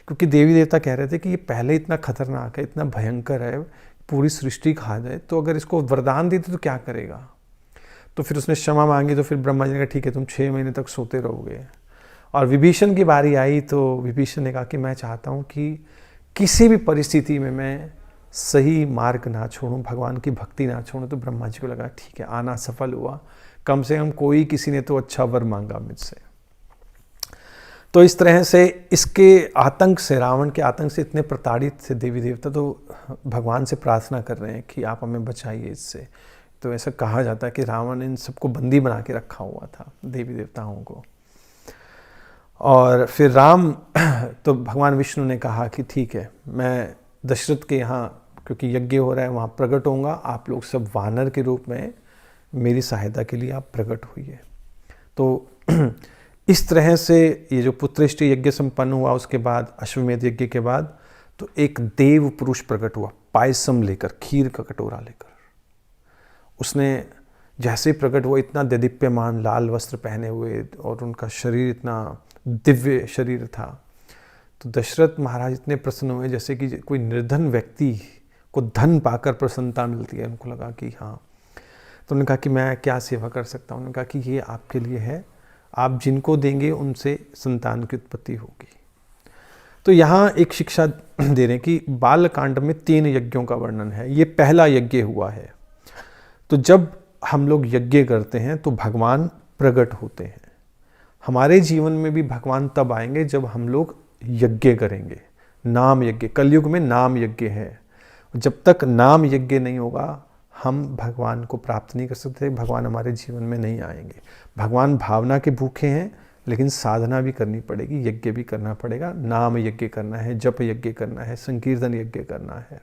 Speaker 1: क्योंकि देवी देवता कह रहे थे कि ये पहले इतना खतरनाक है, इतना भयंकर है, पूरी सृष्टि खा जाए, तो अगर इसको वरदान देते तो क्या करेगा। तो फिर उसने क्षमा मांगी। तो फिर ब्रह्मा जी ने कहा ठीक है, तुम 6 महीने तक सोते रहोगे। और विभीषण की बारी आई तो विभीषण ने कहा कि मैं चाहता हूँ कि किसी भी परिस्थिति में मैं सही मार्ग ना छोड़ूं, भगवान की भक्ति ना छोड़ूं। तो ब्रह्मा जी को लगा ठीक है, आना सफल हुआ, कम से कम कोई किसी ने तो अच्छा वर मांगा मुझसे। तो इस तरह से इसके आतंक से, रावण के आतंक से इतने प्रताड़ित थे देवी देवता, तो भगवान से प्रार्थना कर रहे हैं कि आप हमें बचाइए इससे। तो ऐसा कहा जाता है कि रावण इन सबको बंदी बना के रखा हुआ था, देवी देवताओं को। और फिर राम तो भगवान विष्णु ने कहा कि ठीक है, मैं दशरथ के यहाँ, क्योंकि यज्ञ हो रहा है, वहाँ प्रकट होऊंगा, आप लोग सब वानर के रूप में मेरी सहायता के लिए आप प्रकट हुई। तो इस तरह से ये जो पुत्रेष्टि यज्ञ संपन्न हुआ, उसके बाद अश्वमेध यज्ञ के बाद तो एक देव पुरुष प्रकट हुआ, पायसम लेकर, खीर का कटोरा लेकर। उसने जैसे ही प्रकट हुए इतना देदीप्यमान लाल वस्त्र पहने हुए और उनका शरीर इतना दिव्य शरीर था। तो दशरथ महाराज इतने प्रसन्न हुए जैसे कि कोई निर्धन व्यक्ति को धन पाकर प्रसन्नता मिलती है। उनको लगा कि हाँ, तो उन्होंने कहा कि मैं क्या सेवा कर सकता हूँ। उन्होंने कहा कि ये आपके लिए है, आप जिनको देंगे उनसे संतान की उत्पत्ति होगी। तो यहाँ एक शिक्षा दे रहे हैं कि बालकांड में 3 यज्ञों का वर्णन है। ये पहला यज्ञ हुआ है। तो जब हम लोग यज्ञ करते हैं तो भगवान प्रकट होते हैं। हमारे जीवन में भी भगवान तब आएंगे जब हम लोग यज्ञ करेंगे। नाम यज्ञ, कलयुग में नाम यज्ञ है। जब तक नाम यज्ञ नहीं होगा हम भगवान को प्राप्त नहीं कर सकते, भगवान हमारे जीवन में नहीं आएंगे। भगवान भावना के भूखे हैं, लेकिन साधना भी करनी पड़ेगी, यज्ञ भी करना पड़ेगा। नाम यज्ञ करना है, जप यज्ञ करना है, संकीर्तन यज्ञ करना है।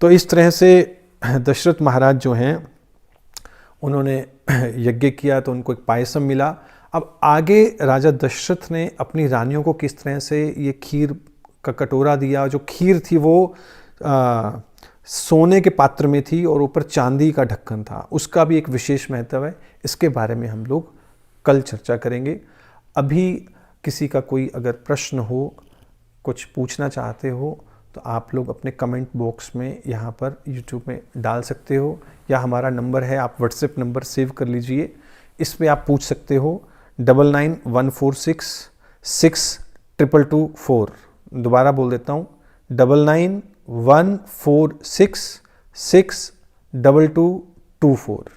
Speaker 1: तो इस तरह से दशरथ महाराज जो हैं उन्होंने यज्ञ किया तो उनको एक पायसम मिला। अब आगे राजा दशरथ ने अपनी रानियों को किस तरह से ये खीर का कटोरा दिया। जो खीर थी वो सोने के पात्र में थी और ऊपर चांदी का ढक्कन था, उसका भी एक विशेष महत्व है। इसके बारे में हम लोग कल चर्चा करेंगे। अभी किसी का कोई अगर प्रश्न हो, कुछ पूछना चाहते हो, तो आप लोग अपने कमेंट बॉक्स में यहाँ पर यूट्यूब में डाल सकते हो, या हमारा नंबर है, आप व्हाट्सएप नंबर सेव कर लीजिए, इस पे आप पूछ सकते हो। 9914662224। दोबारा बोल देता हूँ, 9914662224।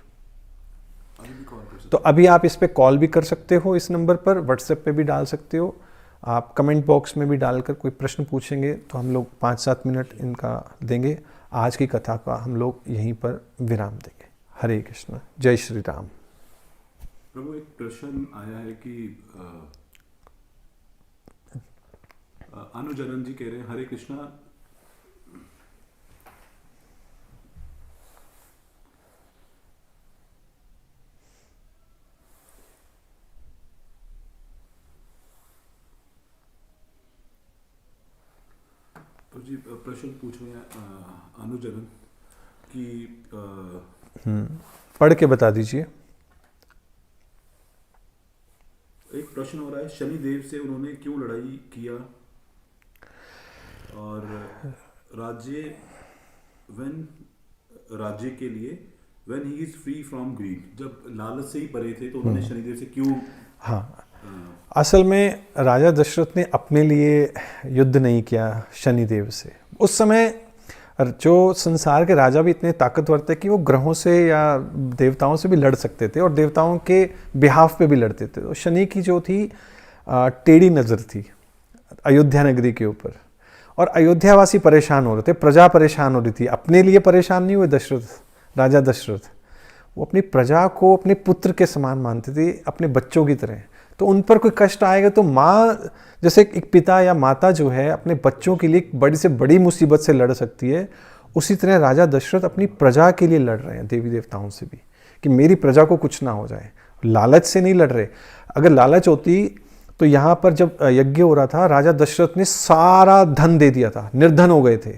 Speaker 1: तो अभी आप इस पे कॉल भी कर सकते हो, इस नंबर पर, व्हाट्सएप पे भी डाल सकते हो। आप कमेंट बॉक्स में भी डालकर कोई प्रश्न पूछेंगे तो हम लोग 5-7 मिनट इनका देंगे। आज की कथा का हम लोग यहीं पर विराम देंगे। हरे कृष्ण, जय श्री राम।
Speaker 2: प्रभु, एक प्रश्न आया है कि अनुजनन जी कह रहे हैं, हरे कृष्णा, तो जी प्रश्न पूछ रहे हैं अनुजनन कि
Speaker 1: पढ़ के बता दीजिए।
Speaker 2: एक प्रश्न हो रहा है, शनि देव से उन्होंने क्यों लड़ाई किया, और राज्य के लिए when he is free from greed, जब लालच से ही परे थे तो उन्होंने शनिदेव से क्यों?
Speaker 1: हाँ, असल में राजा दशरथ ने अपने लिए युद्ध नहीं किया शनिदेव से। उस समय जो संसार के राजा भी इतने ताकतवर थे कि वो ग्रहों से या देवताओं से भी लड़ सकते थे और देवताओं के बिहाफ पे भी लड़ते थे। तो शनि की जो थी टेढ़ी नज़र थी अयोध्या नगरी के ऊपर, और अयोध्यावासी परेशान हो रहे थे, प्रजा परेशान हो रही थी। अपने लिए परेशान नहीं हुए दशरथ, राजा दशरथ, वो अपनी प्रजा को अपने पुत्र के समान मानते थे, अपने बच्चों की तरह। तो उन पर कोई कष्ट आएगा तो माँ, जैसे एक पिता या माता जो है अपने बच्चों के लिए बड़ी से बड़ी मुसीबत से लड़ सकती है, उसी तरह राजा दशरथ अपनी प्रजा के लिए लड़ रहे हैं, देवी देवताओं से भी, कि मेरी प्रजा को कुछ ना हो जाए। लालच से नहीं लड़ रहे। अगर लालच होती तो यहाँ पर जब यज्ञ हो रहा था, राजा दशरथ ने सारा धन दे दिया था, निर्धन हो गए थे।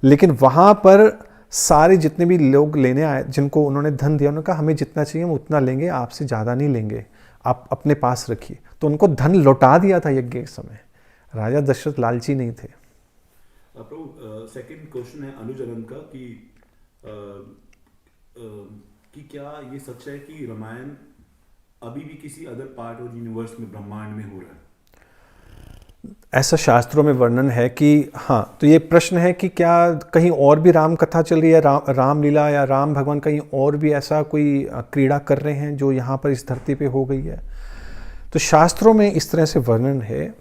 Speaker 1: लेकिन वहाँ पर सारे जितने भी लोग लेने आए, जिनको उन्होंने धन दिया, उन्होंने कहा हमें जितना चाहिए हम उतना लेंगे, आपसे ज़्यादा नहीं लेंगे, आप अपने पास रखिए। तो उनको धन लौटा दिया था यज्ञ के समय। राजा दशरथ लालची नहीं थे।
Speaker 2: प्रभु, सेकंड क्वेश्चन है अनुजनन का कि क्या ये सच है कि रामायण अभी भी किसी अदर पार्ट और यूनिवर्स में, ब्रह्मांड में हो रहा है?
Speaker 1: ऐसा शास्त्रों में वर्णन है कि हाँ। तो ये प्रश्न है कि क्या कहीं और भी राम कथा चल रही है, रामलीला, या राम भगवान कहीं और भी ऐसा कोई क्रीड़ा कर रहे हैं जो यहाँ पर इस धरती पे हो गई है? तो शास्त्रों में इस तरह से वर्णन है,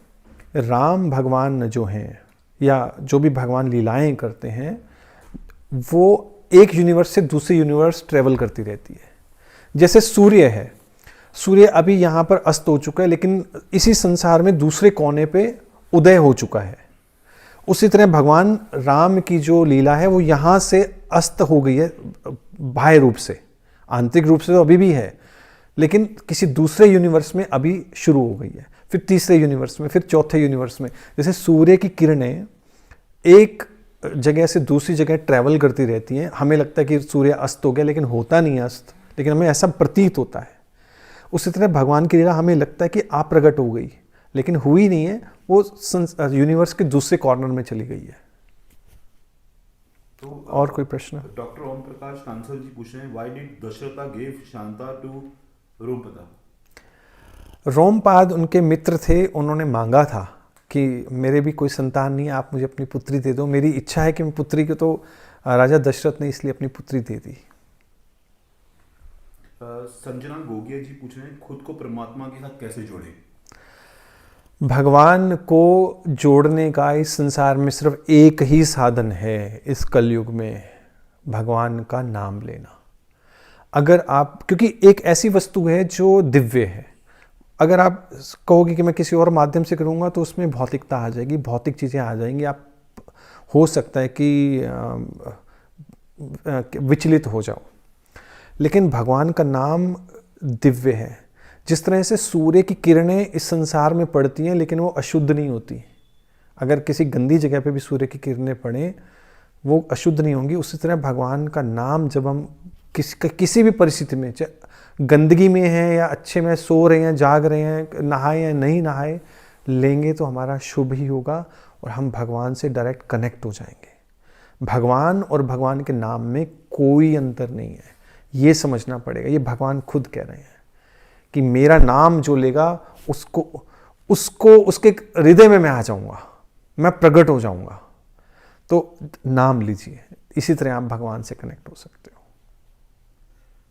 Speaker 1: राम भगवान जो हैं या जो भी भगवान लीलाएं करते हैं, वो एक यूनिवर्स से दूसरे यूनिवर्स ट्रेवल करती रहती है। जैसे सूर्य है, सूर्य अभी यहाँ पर अस्त हो चुका है, लेकिन इसी संसार में दूसरे कोने पे उदय हो चुका है। उसी तरह भगवान राम की जो लीला है वो यहाँ से अस्त हो गई है बाह्य रूप से, आंतरिक रूप से तो अभी भी है, लेकिन किसी दूसरे यूनिवर्स में अभी शुरू हो गई है, फिर तीसरे यूनिवर्स में, फिर चौथे यूनिवर्स में। जैसे सूर्य की किरणें एक जगह से दूसरी जगह ट्रैवल करती रहती हैं। हमें लगता है कि सूर्य अस्त हो गया, लेकिन होता नहीं अस्त, लेकिन हमें ऐसा प्रतीत होता है। उसी तरह भगवान की लीला हमें लगता है कि आप प्रकट हो गई, लेकिन हुई नहीं है, वो यूनिवर्स के दूसरे कॉर्नर में चली गई है।
Speaker 2: तो
Speaker 1: और कोई प्रश्न?
Speaker 2: डॉक्टर ओम प्रकाश कांसल जी पूछ रहे हैं, why did Dasharatha give Shanta to Rompada?
Speaker 1: Rompad उनके मित्र थे, उन्होंने मांगा था कि मेरे भी कोई संतान नहीं है, आप मुझे अपनी पुत्री दे दो, मेरी इच्छा है कि मैं पुत्री को, तो राजा दशरथ ने इसलिए अपनी पुत्री दे दी।
Speaker 2: संजना गोगिया जी पूछ रहे हैं, खुद को परमात्मा के साथ कैसे जोड़ें?
Speaker 1: भगवान को जोड़ने का इस संसार में सिर्फ एक ही साधन है इस कलयुग में, भगवान का नाम लेना। अगर आप, क्योंकि एक ऐसी वस्तु है जो दिव्य है, अगर आप कहोगे कि मैं किसी और माध्यम से करूँगा तो उसमें भौतिकता आ जाएगी, भौतिक चीज़ें आ जाएंगी, आप हो सकता है कि विचलित हो जाओ। लेकिन भगवान का नाम दिव्य है। जिस तरह से सूर्य की किरणें इस संसार में पड़ती हैं लेकिन वो अशुद्ध नहीं होती, अगर किसी गंदी जगह पे भी सूर्य की किरणें पड़ें वो अशुद्ध नहीं होंगी। उसी तरह भगवान का नाम जब हम किसी भी परिस्थिति में, चाहे गंदगी में हैं या अच्छे में, सो रहे हैं, जाग रहे हैं, नहाए या नहीं नहाए, लेंगे तो हमारा शुभ ही होगा और हम भगवान से डायरेक्ट कनेक्ट हो जाएंगे। भगवान और भगवान के नाम में कोई अंतर नहीं है, ये समझना पड़ेगा। ये भगवान खुद कह रहे हैं कि मेरा नाम जो लेगा उसको उसके हृदय में मैं आ जाऊंगा, मैं प्रकट हो जाऊंगा। तो नाम लीजिए, इसी तरह आप भगवान से कनेक्ट हो सकते हो।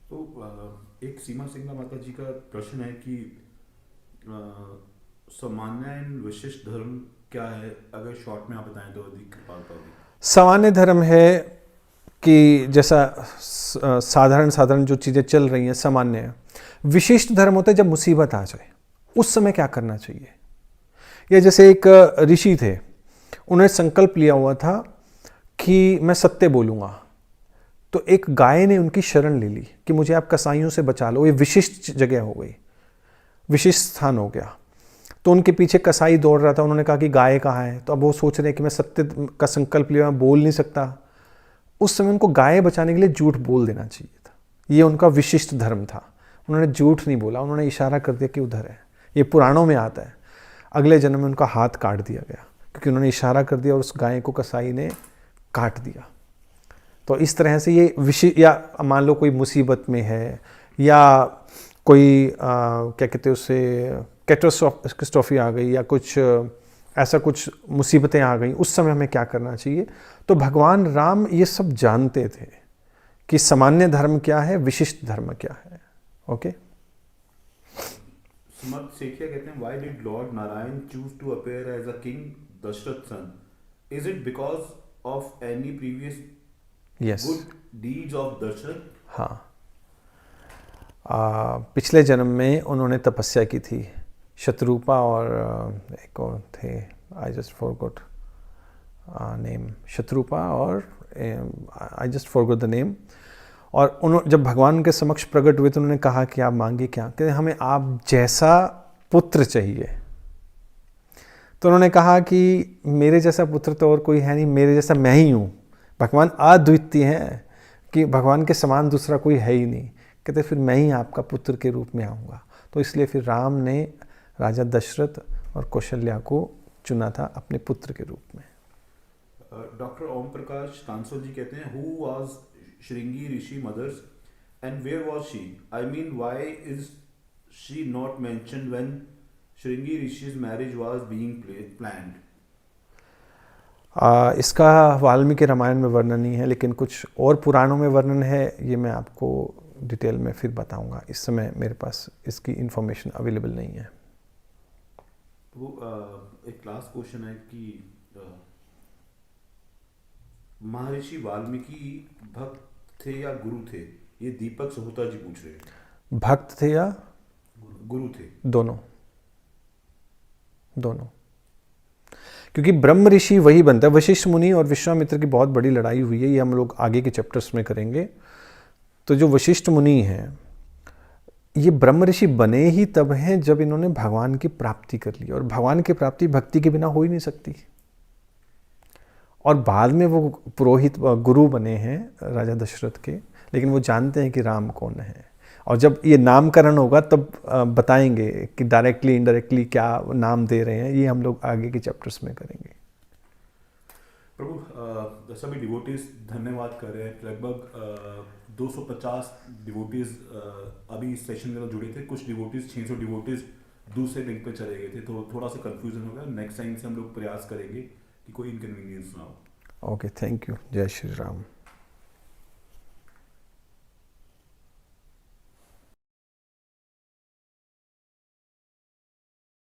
Speaker 2: तो एक सीमा सिंगला माता जी का प्रश्न है कि सामान्य एंड विशिष्ट धर्म क्या है, अगर शॉर्ट में आप बताएं तो अधिक कृपा होगी।
Speaker 1: सामान्य धर्म है कि जैसा साधारण जो चीज़ें चल रही हैं सामान्य है। विशिष्ट धर्म होता है जब मुसीबत आ जाए, उस समय क्या करना चाहिए। या जैसे एक ऋषि थे, उन्होंने संकल्प लिया हुआ था कि मैं सत्य बोलूँगा, तो एक गाय ने उनकी शरण ले ली कि मुझे आप कसाईयों से बचा लो। ये विशिष्ट जगह हो गई, विशिष्ट स्थान हो गया। तो उनके पीछे कसाई दौड़ रहा था, उन्होंने कहा कि गाय कहाँ है, तो अब वो सोच रहे हैं कि मैं सत्य का संकल्प लिया, मैं बोल नहीं सकता। उस समय उनको गाय बचाने के लिए झूठ बोल देना चाहिए था। ये उनका विशिष्ट धर्म था। उन्होंने झूठ नहीं बोला, उन्होंने इशारा कर दिया कि उधर है। ये पुराणों में आता है। अगले जन्म में उनका हाथ काट दिया गया क्योंकि उन्होंने इशारा कर दिया और उस गाय को कसाई ने काट दिया। तो इस तरह से ये विशिष्ट, या मान लो कोई मुसीबत में है या कोई क्या कहते हैं उसे, कैटास्ट्रॉफी आ गई या कुछ ऐसा कुछ मुसीबतें आ गई, उस समय हमें क्या करना चाहिए। तो भगवान राम ये सब जानते थे कि सामान्य धर्म क्या है, विशिष्ट धर्म क्या है। ओके।
Speaker 2: समर्थ सेठिया कहते हैं, why did lord Narayan choose to appear as a king Dasharath son? Is it because of any previous good deeds of Dasharath?
Speaker 1: हाँ, पिछले जन्म में उन्होंने तपस्या की थी। शत्रुपा और एक और थे, I just forgot name, Shatrupa और I just forgot the name. और उन्होंने जब भगवान के समक्ष प्रकट हुए तो उन्होंने कहा कि आप मांगे क्या, कि हमें आप जैसा पुत्र चाहिए। तो उन्होंने कहा कि मेरे जैसा पुत्र तो और कोई है नहीं, मेरे जैसा मैं ही हूँ। भगवान अद्वितीय हैं कि भगवान के समान दूसरा कोई है ही नहीं। कहते फिर मैं ही आपका पुत्र के रूप में आऊँगा। तो इसलिए फिर राम ने राजा दशरथ और कौशल्या को चुना था अपने पुत्र के रूप में।
Speaker 2: डॉक्टर ओम प्रकाश कांसल जी कहते हैं, who was Shringi Rishi mother's and where was she? I mean why is she not mentioned when Shringi ऋषि's मैरिज वाज बीइंग प्लान्ड?
Speaker 1: इसका वाल्मीकि रामायण में वर्णन नहीं है, लेकिन कुछ और पुराणों में वर्णन है। ये मैं आपको डिटेल में फिर बताऊंगा, इस समय मेरे पास इसकी इंफॉर्मेशन अवेलेबल नहीं है।
Speaker 2: वो एक लास्ट क्वेश्चन है कि महर्षि वाल्मीकि भक्त थे या गुरु थे? ये दीपक सहोता जी पूछ रहे हैं।
Speaker 1: भक्त थे या
Speaker 2: गुरु थे?
Speaker 1: दोनों। क्योंकि ब्रह्म ऋषि वही बनता है। वशिष्ठ मुनि और विश्वामित्र की बहुत बड़ी लड़ाई हुई है, ये हम लोग आगे के चैप्टर्स में करेंगे। तो जो वशिष्ठ मुनि हैं, ये ब्रह्म ऋषि बने ही तब हैं जब इन्होंने भगवान की प्राप्ति कर ली, और भगवान की प्राप्ति भक्ति के बिना हो ही नहीं सकती। और बाद में वो पुरोहित गुरु बने हैं राजा दशरथ के, लेकिन वो जानते हैं कि राम कौन है। और जब ये नामकरण होगा तब बताएंगे कि डायरेक्टली इनडायरेक्टली क्या नाम दे रहे हैं, ये हम लोग आगे के चैप्टर्स में करेंगे।
Speaker 2: प्रभु सभी डिवोटीज धन्यवाद कर रहे हैं। लगभग 250 डिवोटीज अभी इस सेशन में जुड़े थे। कुछ डिवोटीज 600 डिवोटीज दूसरे लिंक पे चले गए थे, तो थोड़ा सा कंफ्यूजन हो गया। नेक्स्ट टाइम से हम लोग प्रयास करेंगे कि कोई इनकन्वीनियंस ना हो।
Speaker 1: Okay, thank you. जय श्री राम।